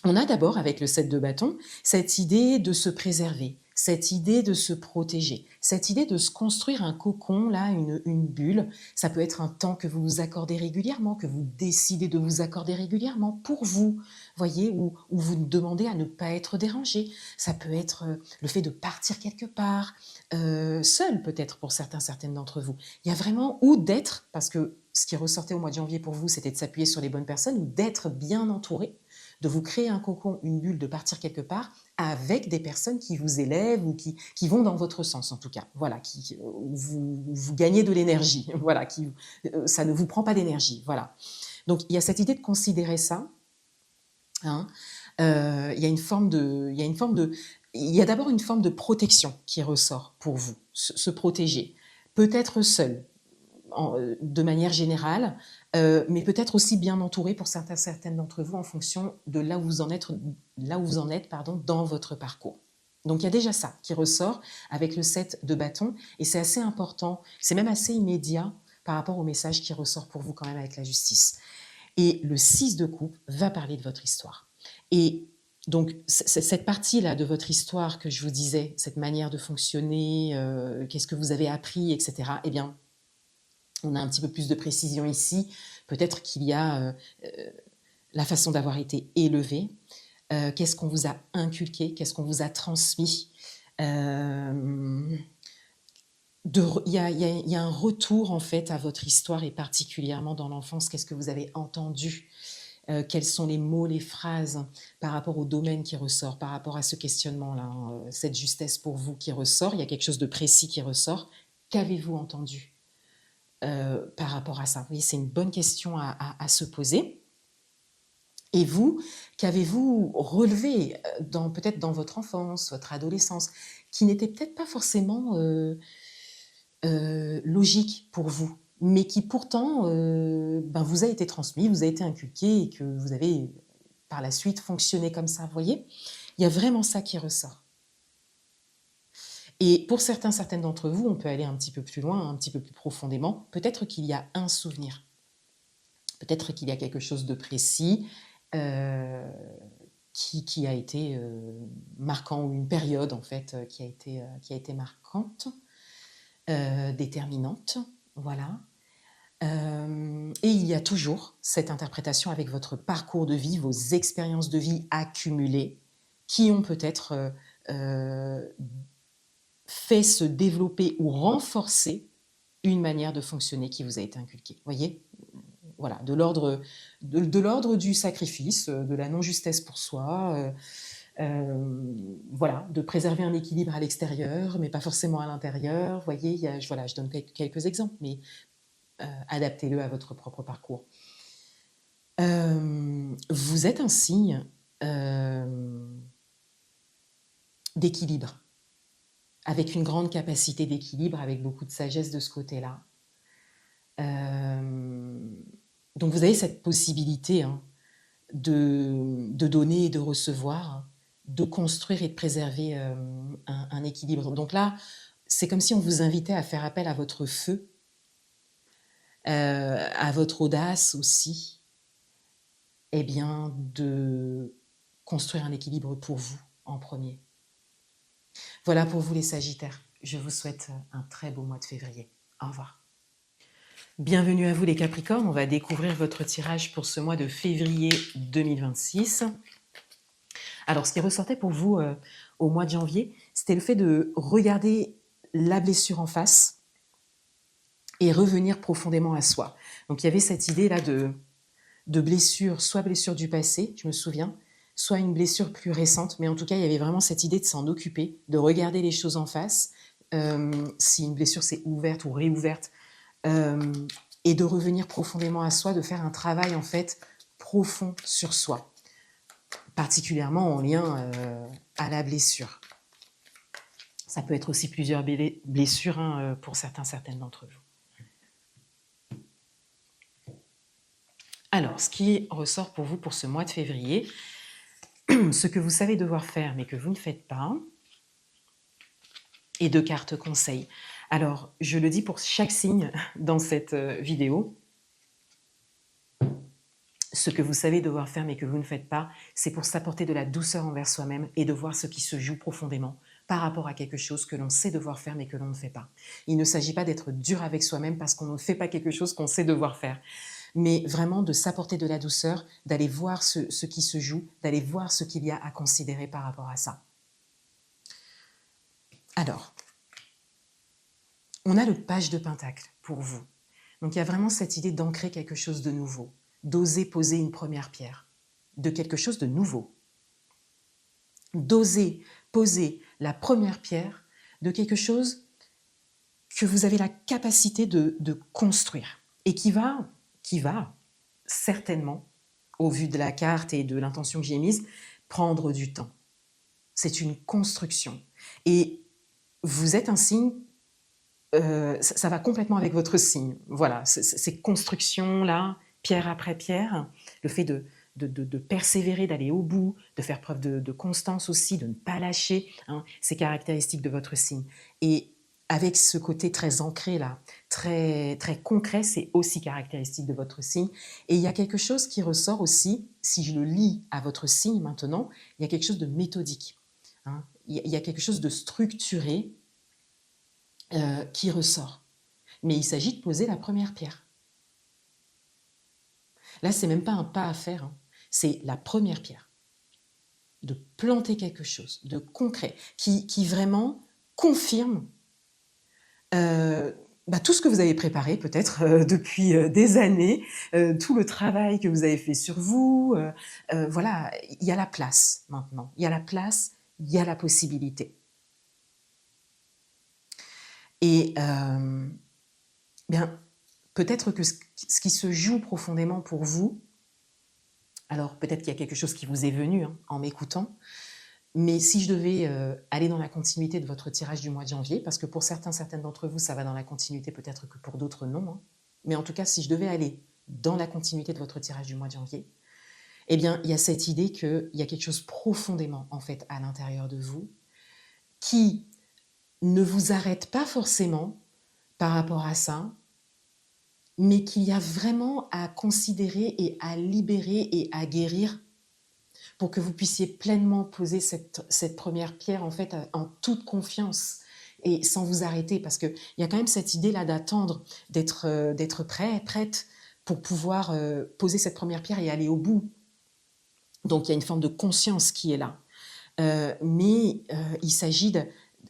on a d'abord, avec le 7 de bâton, cette idée de se préserver, cette idée de se protéger, cette idée de se construire un cocon, là, une bulle. Ça peut être un temps que vous vous accordez régulièrement, que vous décidez de vous accorder régulièrement pour vous, voyez, où vous demandez à ne pas être dérangé. Ça peut être le fait de partir quelque part, seul peut-être pour certaines d'entre vous. Il y a vraiment, ou d'être, parce que ce qui ressortait au mois de janvier pour vous, c'était de s'appuyer sur les bonnes personnes, ou d'être bien entouré, de vous créer un cocon, une bulle, de partir quelque part avec des personnes qui vous élèvent ou qui vont dans votre sens en tout cas. Voilà, vous gagnez de l'énergie. Voilà, ça ne vous prend pas d'énergie. Voilà. Donc il y a cette idée de considérer ça. Hein. Il y a d'abord une forme de protection qui ressort pour vous, se protéger. Peut-être seul, de manière générale, mais peut-être aussi bien entouré pour certaines d'entre vous en fonction de là où vous en êtes, dans votre parcours. Donc il y a déjà ça qui ressort avec le 7 de bâton et c'est assez important, c'est même assez immédiat par rapport au message qui ressort pour vous quand même avec la justice. Et le 6 de coupe va parler de votre histoire. Et donc, cette partie-là de votre histoire que je vous disais, cette manière de fonctionner, qu'est-ce que vous avez appris, etc., eh bien, on a un petit peu plus de précision ici. Peut-être qu'il y a la façon d'avoir été élevé, qu'est-ce qu'on vous a inculqué, qu'est-ce qu'on vous a transmis. Il y a un retour en fait à votre histoire et particulièrement dans l'enfance, qu'est-ce que vous avez entendu, quels sont les mots, les phrases par rapport au domaine qui ressort, par rapport à ce questionnement-là, hein, cette justesse pour vous qui ressort, il y a quelque chose de précis qui ressort. Qu'avez-vous entendu par rapport à ça? Vous voyez, c'est une bonne question à se poser. Et vous, qu'avez-vous relevé peut-être dans votre enfance, votre adolescence, qui n'était peut-être pas forcément logique pour vous, mais qui pourtant vous a été transmis, vous a été inculqué et que vous avez par la suite fonctionné comme ça, vous voyez? Il y a vraiment ça qui ressort. Et pour certaines d'entre vous, on peut aller un petit peu plus loin, un petit peu plus profondément. Peut-être qu'il y a un souvenir. Peut-être qu'il y a quelque chose de précis qui a été marquant, ou une période en fait qui a été marquante, déterminante, voilà. Et il y a toujours cette interprétation avec votre parcours de vie, vos expériences de vie accumulées, qui ont peut-être fait se développer ou renforcer une manière de fonctionner qui vous a été inculquée. Vous voyez ? Voilà, de l'ordre du sacrifice, de la non-justesse pour soi, voilà, de préserver un équilibre à l'extérieur, mais pas forcément à l'intérieur. Vous voyez, voilà, je donne quelques exemples, mais adaptez-le à votre propre parcours. Vous êtes un signe d'équilibre, avec une grande capacité d'équilibre, avec beaucoup de sagesse de ce côté-là. Donc vous avez cette possibilité hein, de donner et de recevoir, de construire et de préserver un équilibre. Donc là, c'est comme si on vous invitait à faire appel à votre feu, à votre audace aussi, eh bien de construire un équilibre pour vous en premier. Voilà pour vous les Sagittaires. Je vous souhaite un très beau mois de février. Au revoir. Bienvenue à vous les Capricornes, on va découvrir votre tirage pour ce mois de février 2026. Alors ce qui ressortait pour vous au mois de janvier, c'était le fait de regarder la blessure en face et revenir profondément à soi. Donc il y avait cette idée-là de blessure, soit blessure du passé, je me souviens, soit une blessure plus récente, mais en tout cas il y avait vraiment cette idée de s'en occuper, de regarder les choses en face, si une blessure s'est ouverte ou réouverte, et de revenir profondément à soi, de faire un travail en fait profond sur soi, particulièrement en lien à la blessure. Ça peut être aussi plusieurs blessures hein, pour certaines d'entre vous. Alors, ce qui ressort pour vous pour ce mois de février, ce que vous savez devoir faire mais que vous ne faites pas, et 2 cartes conseils. Alors, je le dis pour chaque signe dans cette vidéo, ce que vous savez devoir faire mais que vous ne faites pas, c'est pour s'apporter de la douceur envers soi-même et de voir ce qui se joue profondément par rapport à quelque chose que l'on sait devoir faire mais que l'on ne fait pas. Il ne s'agit pas d'être dur avec soi-même parce qu'on ne fait pas quelque chose qu'on sait devoir faire, mais vraiment de s'apporter de la douceur, d'aller voir ce qui se joue, d'aller voir ce qu'il y a à considérer par rapport à ça. Alors, on a le page de Pentacle pour vous. Donc il y a vraiment cette idée d'ancrer quelque chose de nouveau, d'oser poser une première pierre, de quelque chose de nouveau. D'oser poser la première pierre de quelque chose que vous avez la capacité de construire et qui va certainement, au vu de la carte et de l'intention que j'ai mise, prendre du temps. C'est une construction. Et vous êtes un signe, ça va complètement avec votre signe. Voilà, ces constructions-là, pierre après pierre, le fait de persévérer, d'aller au bout, de faire preuve de constance aussi, de ne pas lâcher, hein, c'est caractéristique de votre signe. Et avec ce côté très ancré là, très, très concret, c'est aussi caractéristique de votre signe. Et il y a quelque chose qui ressort aussi, si je le lis à votre signe maintenant, il y a quelque chose de méthodique, hein. Il y a quelque chose de structuré qui ressort. Mais il s'agit de poser la première pierre. Là, c'est même pas un pas à faire, hein. C'est la première pierre. De planter quelque chose de concret, qui vraiment confirme tout ce que vous avez préparé peut-être depuis des années, tout le travail que vous avez fait sur vous. Voilà, il y a la place maintenant. Il y a la place, il y a la possibilité. Et bien, peut-être que ce qui se joue profondément pour vous, alors peut-être qu'il y a quelque chose qui vous est venu hein, en m'écoutant, mais si je devais aller dans la continuité de votre tirage du mois de janvier, parce que pour certaines d'entre vous, ça va dans la continuité, peut-être que pour d'autres, non. Hein, mais en tout cas, si je devais aller dans la continuité de votre tirage du mois de janvier, eh bien, il y a cette idée qu'il y a quelque chose profondément, en fait, à l'intérieur de vous, qui ne vous arrête pas forcément par rapport à ça, mais qu'il y a vraiment à considérer et à libérer et à guérir pour que vous puissiez pleinement poser cette première pierre en fait en toute confiance et sans vous arrêter, parce qu'il y a quand même cette idée-là d'attendre, d'être prêt, prête pour pouvoir poser cette première pierre et aller au bout. Donc il y a une forme de conscience qui est là. Mais il s'agit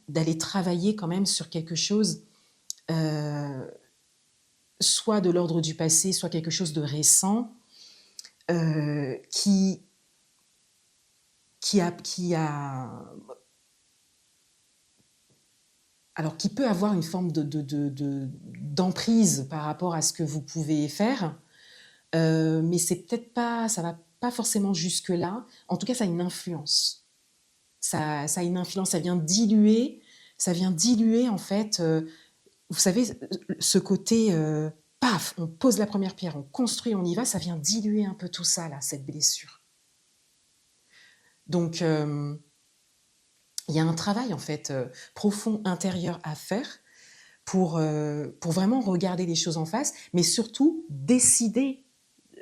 d'aller travailler quand même sur quelque chose soit de l'ordre du passé, soit quelque chose de récent, qui peut avoir une forme d'emprise par rapport à ce que vous pouvez faire, mais c'est peut-être pas, ça va pas forcément jusque-là. En tout cas, ça a une influence. Ça a une influence, ça vient diluer en fait, vous savez, ce côté, paf, on pose la première pierre, on construit, on y va, ça vient diluer un peu tout ça, là, cette blessure. Donc, il y a un travail, en fait, profond, intérieur à faire pour vraiment regarder les choses en face, mais surtout décider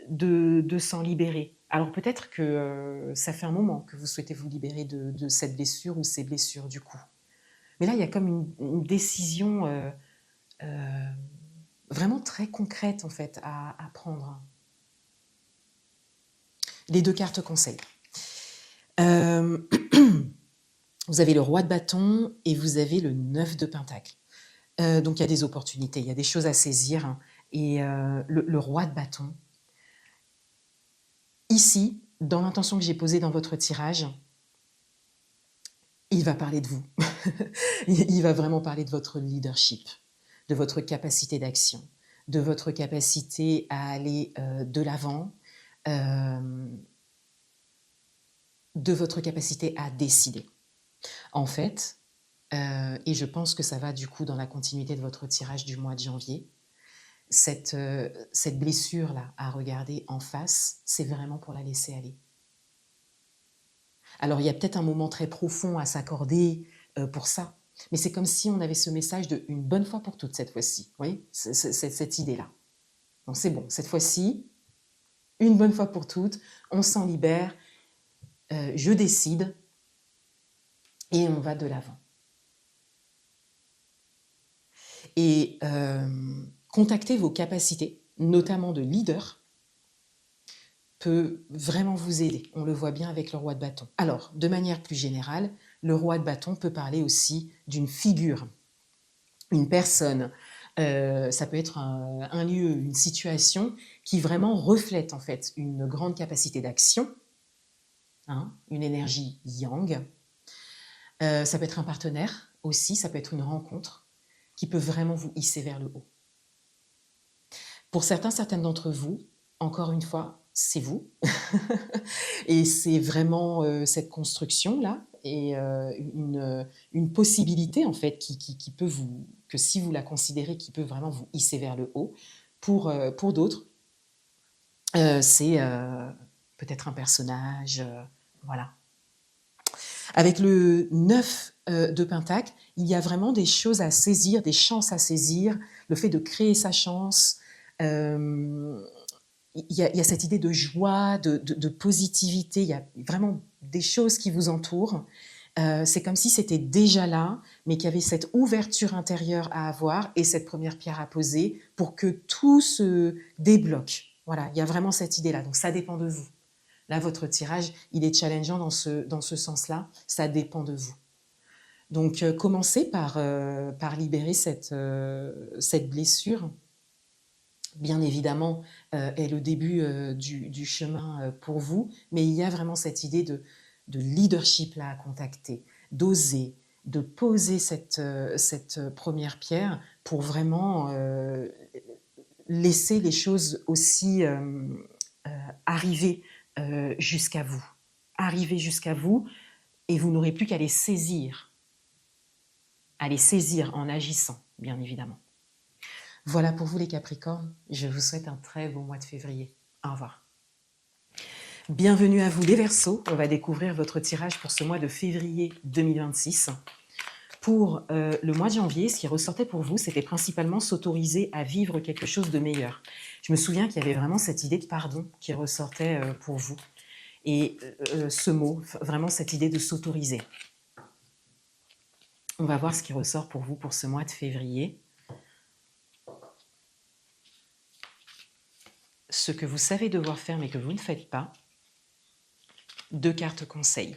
de s'en libérer. Alors peut-être que ça fait un moment que vous souhaitez vous libérer de cette blessure ou ces blessures, du coup. Mais là, il y a comme une décision vraiment très concrète, en fait, à prendre. Les 2 cartes conseils. Vous avez le roi de bâton et vous avez le 9 de pentacle. Donc il y a des opportunités, il y a des choses à saisir. Hein. Et le roi de bâton, ici, dans l'intention que j'ai posée dans votre tirage, il va parler de vous. Il va vraiment parler de votre leadership, de votre capacité d'action, de votre capacité à aller de l'avant, de votre capacité à décider. En fait, et je pense que ça va du coup dans la continuité de votre tirage du mois de janvier, cette blessure-là à regarder en face, c'est vraiment pour la laisser aller. Alors il y a peut-être un moment très profond à s'accorder pour ça, mais c'est comme si on avait ce message de une bonne fois pour toutes cette fois-ci, vous voyez, cette idée-là. Donc c'est bon, cette fois-ci, une bonne fois pour toutes, on s'en libère, je décide et on va de l'avant. Et contacter vos capacités, notamment de leader, peut vraiment vous aider. On le voit bien avec le roi de bâton. Alors, de manière plus générale, le roi de bâton peut parler aussi d'une figure, une personne. Ça peut être un lieu, une situation qui vraiment reflète en fait une grande capacité d'action, hein, une énergie yang. Ça peut être un partenaire aussi, ça peut être une rencontre qui peut vraiment vous hisser vers le haut. Pour certaines d'entre vous, encore une fois, c'est vous. Et c'est vraiment cette construction-là et une possibilité, en fait, qui peut vous, que si vous la considérez, qui peut vraiment vous hisser vers le haut. Pour d'autres, c'est peut-être un personnage, voilà. Avec le 9 de Pentacle, il y a vraiment des choses à saisir, des chances à saisir, le fait de créer sa chance. Il y a cette idée de joie, de positivité, il y a vraiment des choses qui vous entourent. C'est comme si c'était déjà là, mais qu'il y avait cette ouverture intérieure à avoir et cette première pierre à poser pour que tout se débloque. Voilà, il y a vraiment cette idée-là. Donc ça dépend de vous. Là, votre tirage, il est challengeant dans ce sens-là. Ça dépend de vous. Donc, commencez par libérer cette blessure. Bien évidemment, est le début du chemin pour vous, mais il y a vraiment cette idée de leadership là à contacter, d'oser, de poser cette première pierre pour vraiment laisser les choses aussi arriver jusqu'à vous. Arriver jusqu'à vous, et vous n'aurez plus qu'à les saisir en agissant, bien évidemment. Voilà pour vous les Capricornes, je vous souhaite un très bon mois de février. Au revoir. Bienvenue à vous les Verseaux, on va découvrir votre tirage pour ce mois de février 2026. Pour le mois de janvier, ce qui ressortait pour vous, c'était principalement s'autoriser à vivre quelque chose de meilleur. Je me souviens qu'il y avait vraiment cette idée de pardon qui ressortait pour vous. Et ce mot, vraiment cette idée de s'autoriser. On va voir ce qui ressort pour vous pour ce mois de février. Ce que vous savez devoir faire mais que vous ne faites pas. 2 cartes conseils.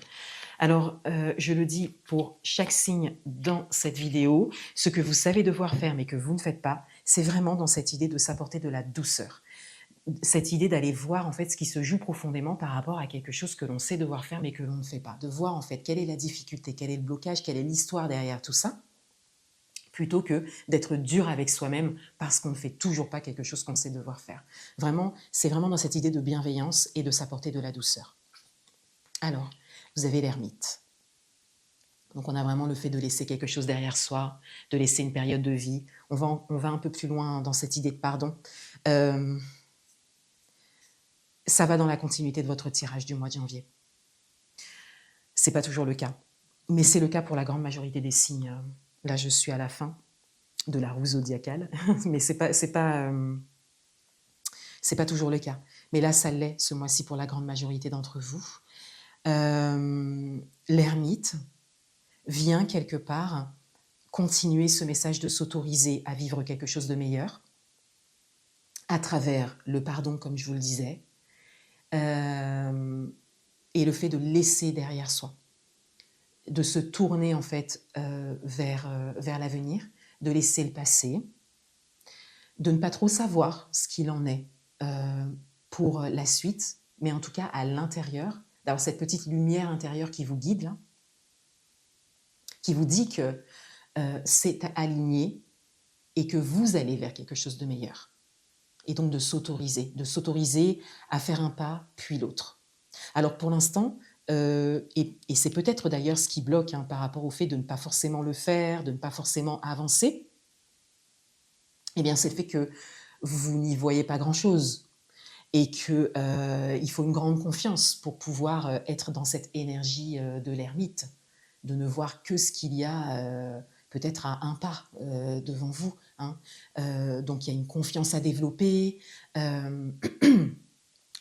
Alors, je le dis pour chaque signe dans cette vidéo, ce que vous savez devoir faire mais que vous ne faites pas, c'est vraiment dans cette idée de s'apporter de la douceur. Cette idée d'aller voir en fait ce qui se joue profondément par rapport à quelque chose que l'on sait devoir faire mais que l'on ne fait pas. De voir en fait quelle est la difficulté, quel est le blocage, quelle est l'histoire derrière tout ça, plutôt que d'être dur avec soi-même parce qu'on ne fait toujours pas quelque chose qu'on sait devoir faire. Vraiment, c'est vraiment dans cette idée de bienveillance et de s'apporter de la douceur. Alors, vous avez l'ermite. Donc on a vraiment le fait de laisser quelque chose derrière soi, de laisser une période de vie. On va un peu plus loin dans cette idée de pardon. Ça va dans la continuité de votre tirage du mois de janvier. C'est pas toujours le cas, mais c'est le cas pour la grande majorité des signes. Là, je suis à la fin de la roue zodiacale, mais c'est pas toujours le cas. Mais là, ça l'est ce mois-ci pour la grande majorité d'entre vous. L'ermite vient quelque part continuer ce message de s'autoriser à vivre quelque chose de meilleur à travers le pardon, comme je vous le disais, et le fait de laisser derrière soi, de se tourner en fait vers l'avenir, de laisser le passé, de ne pas trop savoir ce qu'il en est pour la suite, mais en tout cas à l'intérieur, d'avoir cette petite lumière intérieure qui vous guide, là, qui vous dit que c'est aligné et que vous allez vers quelque chose de meilleur. Et donc de s'autoriser à faire un pas, puis l'autre. Alors pour l'instant, et c'est peut-être d'ailleurs ce qui bloque par rapport au fait de ne pas forcément le faire, de ne pas forcément avancer, eh bien c'est le fait que vous n'y voyez pas grand-chose et qu'il faut une grande confiance pour pouvoir être dans cette énergie de l'ermite, de ne voir que ce qu'il y a peut-être à un pas devant vous. Donc il y a une confiance à développer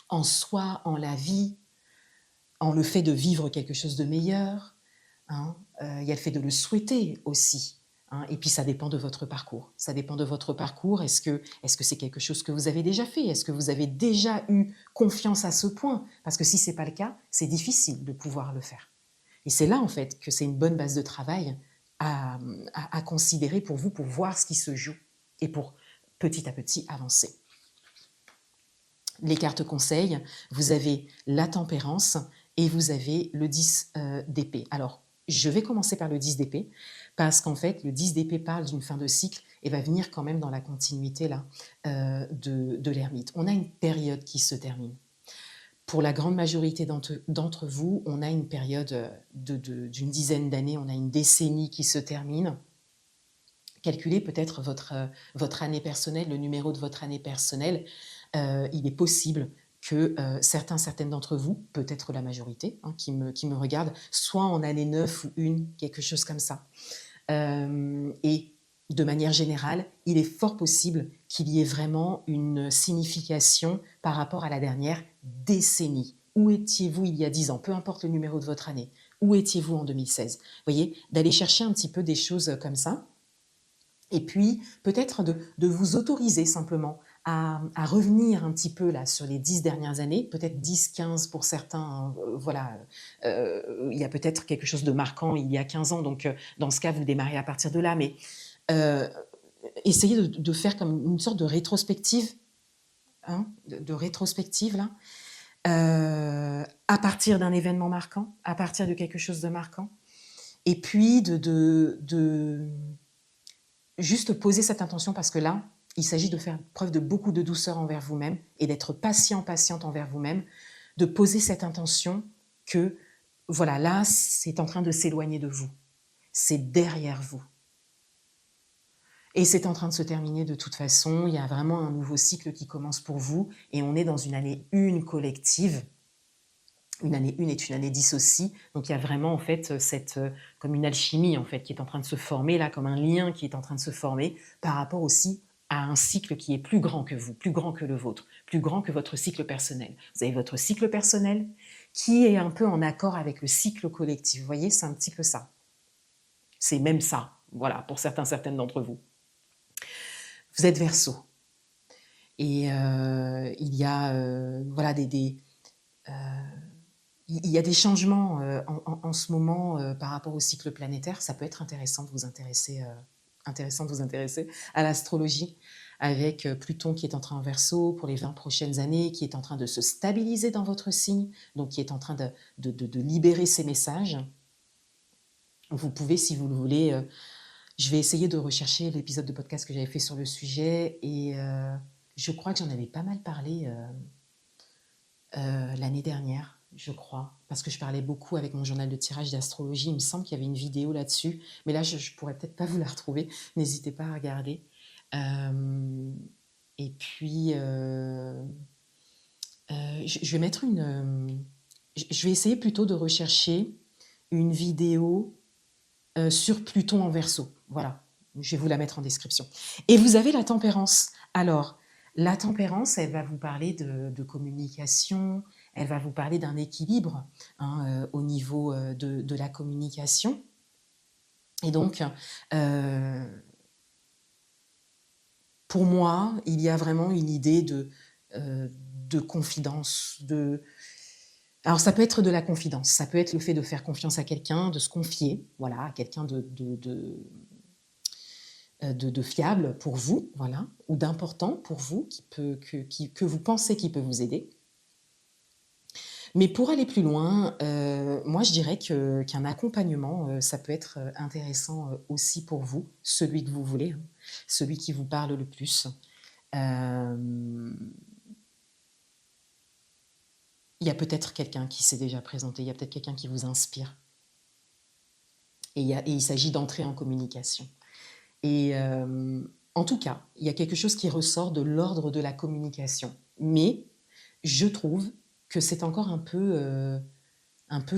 en soi, en la vie, en le fait de vivre quelque chose de meilleur. Il y a le fait de le souhaiter aussi. Et puis ça dépend de votre parcours. Ça dépend de votre parcours. Est-ce que c'est quelque chose que vous avez déjà fait? Est-ce que vous avez déjà eu confiance à ce point? Parce que si ce n'est pas le cas, c'est difficile de pouvoir le faire. Et c'est là en fait que c'est une bonne base de travail à considérer pour vous, pour voir ce qui se joue et pour petit à petit avancer. Les cartes conseils, vous avez la tempérance et vous avez le 10 d'épée. Alors, je vais commencer par le 10 d'épée parce qu'en fait, le 10 d'épée parle d'une fin de cycle et va venir quand même dans la continuité là, de l'ermite. On a une période qui se termine. Pour la grande majorité d'entre vous, on a une période d'une dizaine d'années, on a une décennie qui se termine. Calculez peut-être votre année personnelle, le numéro de votre année personnelle. Il est possible que certaines d'entre vous, peut-être la majorité qui me regardent, soit en année 9 ou 1, quelque chose comme ça. Et de manière générale, il est fort possible qu'il y ait vraiment une signification par rapport à la dernière décennie. Où étiez-vous il y a 10 ans? Peu importe le numéro de votre année. Où étiez-vous en 2016? Vous voyez, d'aller chercher un petit peu des choses comme ça. Et puis, peut-être de vous autoriser simplement à revenir un petit peu là sur les 10 dernières années, peut-être 10, 15 pour certains, voilà, il y a peut-être quelque chose de marquant il y a 15 ans, donc dans ce cas, vous démarrez à partir de là, mais essayez de faire comme une sorte de rétrospective, hein, de rétrospective là, à partir d'un événement marquant, à partir de quelque chose de marquant, et puis de juste poser cette intention parce que là, il s'agit de faire preuve de beaucoup de douceur envers vous-même et d'être patiente envers vous-même, de poser cette intention que, voilà, là, c'est en train de s'éloigner de vous. C'est derrière vous. Et c'est en train de se terminer de toute façon. Il y a vraiment un nouveau cycle qui commence pour vous et on est dans une année 1 collective. Une année 1 est une année 10 aussi. Donc il y a vraiment en fait cette, comme une alchimie en fait qui est en train de se former là, comme un lien qui est en train de se former par rapport aussi à un cycle qui est plus grand que vous, plus grand que le vôtre, plus grand que votre cycle personnel. Vous avez votre cycle personnel qui est un peu en accord avec le cycle collectif. Vous voyez, c'est un petit peu ça. C'est même ça, voilà, pour certaines d'entre vous. Vous êtes Verseau. Et il y a voilà, il y a des changements en ce moment par rapport au cycle planétaire. Ça peut être intéressant de vous intéresser, à l'astrologie avec Pluton qui est entré en Verseau pour les 20 prochaines années, qui est en train de se stabiliser dans votre signe, donc qui est en train de libérer ses messages. Vous pouvez, si vous le voulez, je vais essayer de rechercher l'épisode de podcast que j'avais fait sur le sujet et je crois que j'en avais pas mal parlé l'année dernière, je crois, parce que je parlais beaucoup avec mon journal de tirage d'astrologie. Il me semble qu'il y avait une vidéo là-dessus, mais là, je ne pourrais peut-être pas vous la retrouver. N'hésitez pas à regarder. Et puis, je vais mettre je vais essayer plutôt de rechercher une vidéo sur Pluton en Verseau. Voilà, je vais vous la mettre en description. Et vous avez la tempérance. Alors, la tempérance, elle va vous parler de communication, elle va vous parler d'un équilibre au niveau de la communication. Et donc, pour moi, il y a vraiment une idée de confidence, Alors, ça peut être de la confidence, ça peut être le fait de faire confiance à quelqu'un, de se confier, voilà, à quelqu'un de fiable pour vous, voilà, ou d'important pour vous, que vous pensez qui peut vous aider. Mais pour aller plus loin, moi je dirais qu'un accompagnement, ça peut être intéressant aussi pour vous, celui que vous voulez, hein, celui qui vous parle le plus. Il y a peut-être quelqu'un qui s'est déjà présenté, il y a peut-être quelqu'un qui vous inspire. Et il s'agit d'entrer en communication. Et en tout cas, il y a quelque chose qui ressort de l'ordre de la communication. Mais je trouve que c'est encore un peu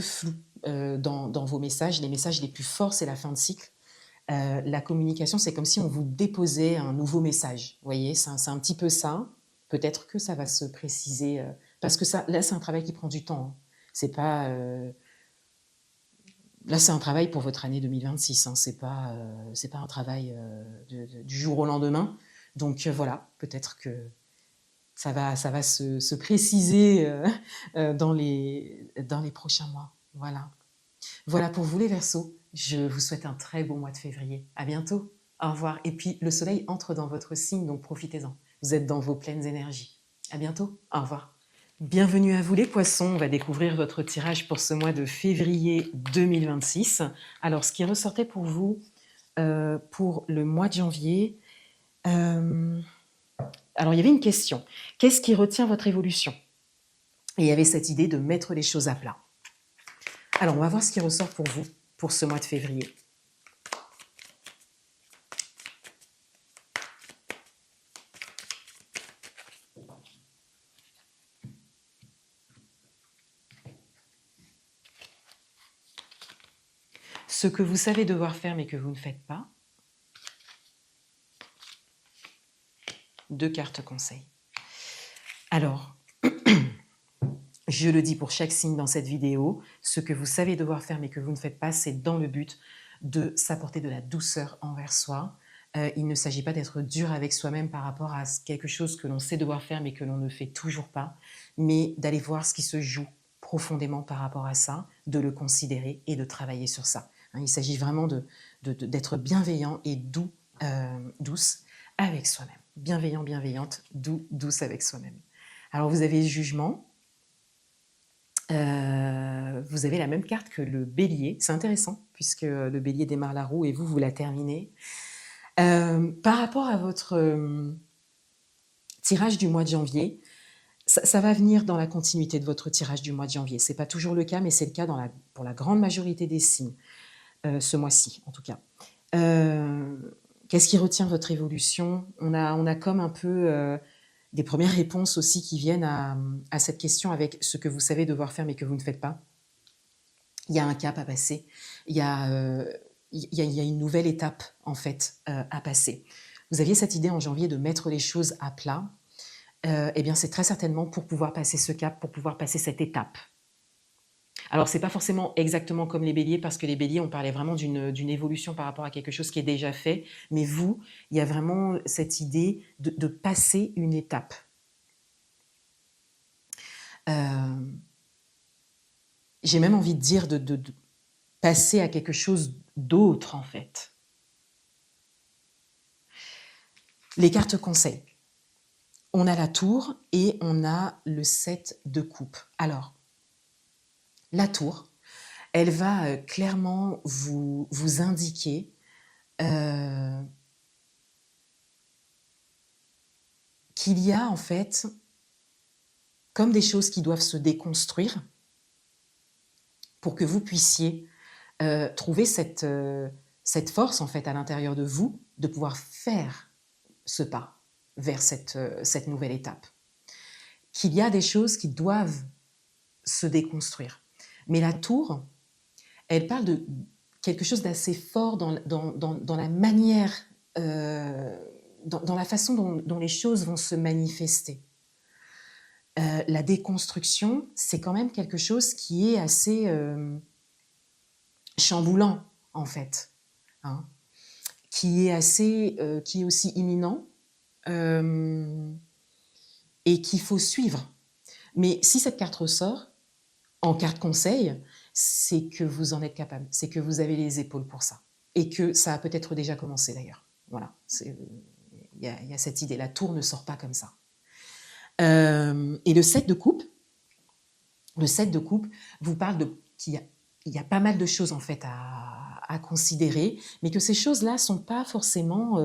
flou dans vos messages. Les messages les plus forts, c'est la fin de cycle. La communication, c'est comme si on vous déposait un nouveau message. Vous voyez, c'est un petit peu ça. Peut-être que ça va se préciser. Parce que ça, là, c'est un travail qui prend du temps. Hein. C'est pas... Là, c'est un travail pour votre année 2026. Hein. C'est pas un travail du jour au lendemain. Donc voilà, peut-être que ça va se préciser dans les prochains mois. Voilà. Voilà pour vous les Verseaux. Je vous souhaite un très bon mois de février. À bientôt. Au revoir. Et puis le soleil entre dans votre signe, donc profitez-en. Vous êtes dans vos pleines énergies. À bientôt. Au revoir. Bienvenue à vous les poissons, on va découvrir votre tirage pour ce mois de février 2026. Alors ce qui ressortait pour vous pour le mois de janvier, alors il y avait une question, qu'est-ce qui retient votre évolution? Et il y avait cette idée de mettre les choses à plat. Alors on va voir ce qui ressort pour vous pour ce mois de février. ce que vous savez devoir faire mais que vous ne faites pas. 2 cartes conseils. Alors, je le dis pour chaque signe dans cette vidéo, ce que vous savez devoir faire mais que vous ne faites pas, c'est dans le but de s'apporter de la douceur envers soi. Il ne s'agit pas d'être dur avec soi-même par rapport à quelque chose que l'on sait devoir faire mais que l'on ne fait toujours pas, mais d'aller voir ce qui se joue profondément par rapport à ça, de le considérer et de travailler sur ça. Hein, il s'agit vraiment d'être bienveillant et doux, douce avec soi-même. Bienveillant, bienveillante, doux, douce avec soi-même. Alors vous avez le jugement. Vous avez la même carte que le bélier. C'est intéressant, puisque le bélier démarre la roue et vous la terminez. Par rapport à votre tirage du mois de janvier, ça va venir dans la continuité de votre tirage du mois de janvier. Ce n'est pas toujours le cas, mais c'est le cas pour la grande majorité des signes, ce mois-ci en tout cas. Qu'est-ce qui retient votre évolution? On a comme un peu des premières réponses aussi qui viennent à cette question avec ce que vous savez devoir faire mais que vous ne faites pas. Il y a un cap à passer, il y a une nouvelle étape en fait à passer. Vous aviez cette idée en janvier de mettre les choses à plat, eh bien c'est très certainement pour pouvoir passer ce cap, pour pouvoir passer cette étape. Alors, ce n'est pas forcément exactement comme les béliers, parce que les béliers, on parlait vraiment d'une évolution par rapport à quelque chose qui est déjà fait. Mais vous, il y a vraiment cette idée de passer une étape. J'ai même envie de dire de passer à quelque chose d'autre, en fait. Les cartes conseils. On a la tour et on a le 7 de coupe. Alors, la tour, elle va clairement vous indiquer qu'il y a en fait comme des choses qui doivent se déconstruire pour que vous puissiez trouver cette force en fait à l'intérieur de vous de pouvoir faire ce pas vers cette nouvelle étape. Qu'il y a des choses qui doivent se déconstruire. Mais la tour, elle parle de quelque chose d'assez fort dans la manière, dans la façon dont les choses vont se manifester. La déconstruction, c'est quand même quelque chose qui est assez chamboulant, en fait, hein, qui est aussi imminent et qu'il faut suivre. Mais si cette carte ressort, en carte conseil, c'est que vous en êtes capable, c'est que vous avez les épaules pour ça. Et que ça a peut-être déjà commencé d'ailleurs. Voilà, il y a cette idée, la tour ne sort pas comme ça. Et le 7 de coupe vous parle qu'il y a pas mal de choses en fait à considérer, mais que ces choses-là ne sont pas forcément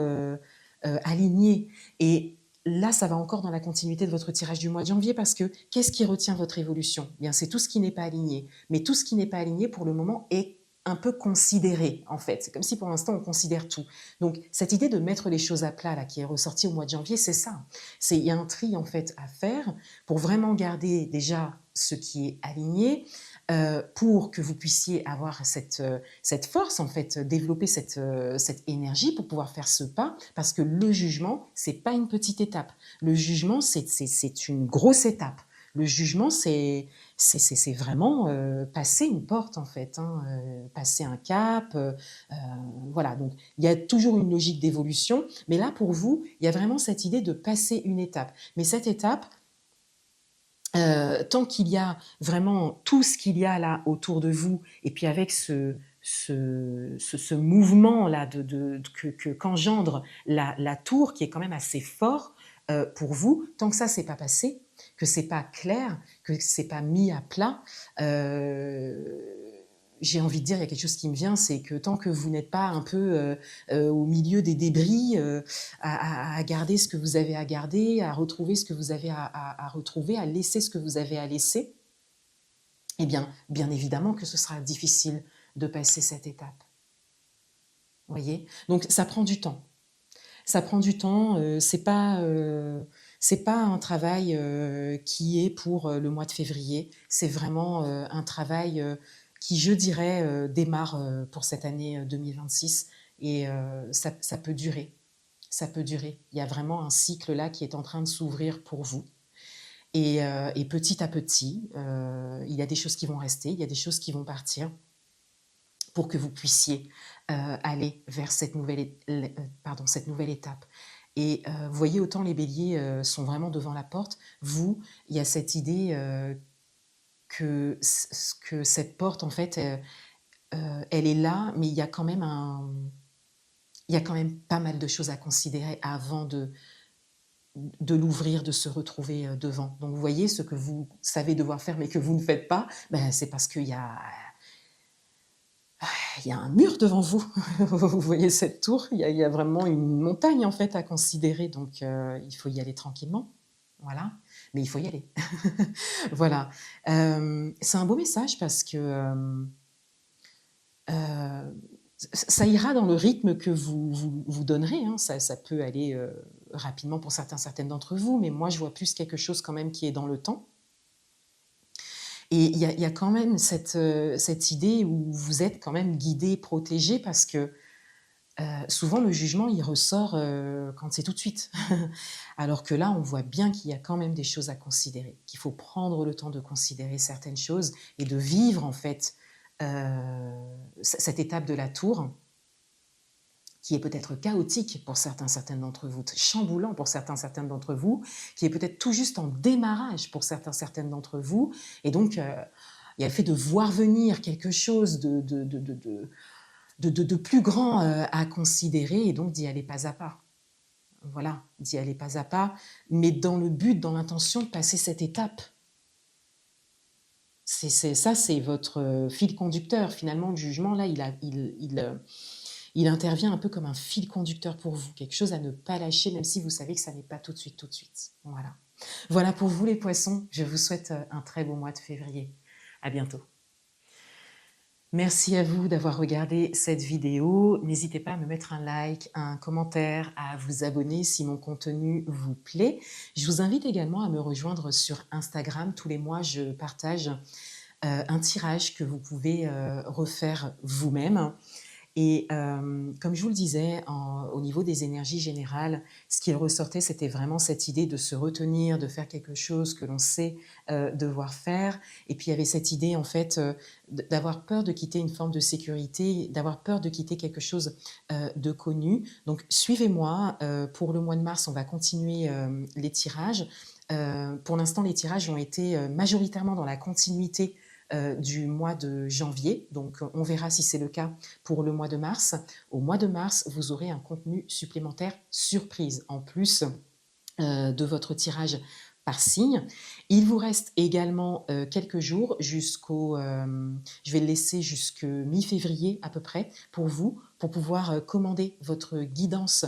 alignées. Et là, ça va encore dans la continuité de votre tirage du mois de janvier, parce que qu'est-ce qui retient votre évolution? Bien, c'est tout ce qui n'est pas aligné. Mais tout ce qui n'est pas aligné, pour le moment, est un peu considéré, en fait. C'est comme si, pour l'instant, on considère tout. Donc, cette idée de mettre les choses à plat, là, qui est ressortie au mois de janvier, c'est ça. Il y a un tri, en fait, à faire pour vraiment garder déjà ce qui est aligné, pour que vous puissiez avoir cette force, en fait, développer cette énergie pour pouvoir faire ce pas, parce que le jugement, c'est pas une petite étape. Le jugement, c'est une grosse étape. Le jugement, c'est vraiment passer une porte, en fait, hein, passer un cap. Voilà, donc il y a toujours une logique d'évolution, mais là, pour vous, il y a vraiment cette idée de passer une étape. Mais cette étape, tant qu'il y a vraiment tout ce qu'il y a là autour de vous, et puis avec ce mouvement-là qu'engendre la tour, qui est quand même assez fort pour vous, tant que ça c'est pas passé, que c'est pas clair, que c'est pas mis à plat, j'ai envie de dire, il y a quelque chose qui me vient, c'est que tant que vous n'êtes pas un peu au milieu des débris, à garder ce que vous avez à garder, à retrouver ce que vous avez à retrouver, à laisser ce que vous avez à laisser, eh bien évidemment que ce sera difficile de passer cette étape. Vous voyez? Donc ça prend du temps. Ça prend du temps, c'est pas un travail qui est pour le mois de février, c'est vraiment un travail qui je dirais, démarre, pour cette année, 2026 et ça peut durer. Ça peut durer. Il y a vraiment un cycle là qui est en train de s'ouvrir pour vous et petit à petit, il y a des choses qui vont rester, il y a des choses qui vont partir pour que vous puissiez, aller vers cette nouvelle étape et vous voyez, autant les béliers, sont vraiment devant la porte, vous, il y a cette idée, que cette porte en fait, elle est là, mais il y a quand même pas mal de choses à considérer avant de l'ouvrir, de se retrouver, devant. Donc vous voyez, ce que vous savez devoir faire, mais que vous ne faites pas, ben, c'est parce qu'il y a un mur devant vous. Vous voyez cette tour? Il y a vraiment une montagne, en fait, à considérer, donc il faut y aller tranquillement. Voilà, mais il faut y aller. Voilà. C'est un beau message parce que, ça ira dans le rythme que vous donnerez, hein. Ça peut aller, rapidement pour certaines d'entre vous, mais moi, je vois plus quelque chose quand même qui est dans le temps et il y a quand même cette idée où vous êtes quand même guidés, protégés parce que, souvent le jugement, il ressort, quand c'est tout de suite. Alors que là, on voit bien qu'il y a quand même des choses à considérer, qu'il faut prendre le temps de considérer certaines choses et de vivre en fait, cette étape de la tour qui est peut-être chaotique pour certaines d'entre vous, chamboulant pour certaines d'entre vous, qui est peut-être tout juste en démarrage pour certaines d'entre vous. Et donc, il y a le fait de voir venir quelque chose de plus grand à considérer et donc d'y aller pas à pas. Voilà, d'y aller pas à pas, mais dans le but, dans l'intention de passer cette étape. C'est votre fil conducteur. Finalement, le jugement, là, il intervient un peu comme un fil conducteur pour vous, quelque chose à ne pas lâcher, même si vous savez que ça n'est pas tout de suite, tout de suite. Voilà. Voilà pour vous les poissons, je vous souhaite un très beau mois de février. À bientôt. Merci à vous d'avoir regardé cette vidéo. N'hésitez pas à me mettre un like, un commentaire, à vous abonner si mon contenu vous plaît. Je vous invite également à me rejoindre sur Instagram. Tous les mois, je partage un tirage que vous pouvez refaire vous-même. Et comme je vous le disais, au niveau des énergies générales, ce qui ressortait, c'était vraiment cette idée de se retenir, de faire quelque chose que l'on sait devoir faire. Et puis il y avait cette idée en fait d'avoir peur de quitter une forme de sécurité, d'avoir peur de quitter quelque chose de connu. Donc suivez-moi, pour le mois de mars, on va continuer les tirages. Pour l'instant, les tirages ont été majoritairement dans la continuité du mois de janvier. Donc, on verra si c'est le cas pour le mois de mars. Au mois de mars, vous aurez un contenu supplémentaire surprise en plus de votre tirage par signe. Il vous reste également quelques jours je vais le laisser jusque mi-février à peu près pour vous, pour pouvoir commander votre guidance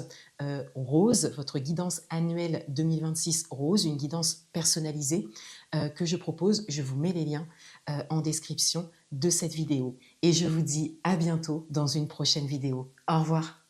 rose, votre guidance annuelle 2026 rose, une guidance personnalisée que je propose. Je vous mets les liens en description de cette vidéo. Et je vous dis à bientôt dans une prochaine vidéo. Au revoir.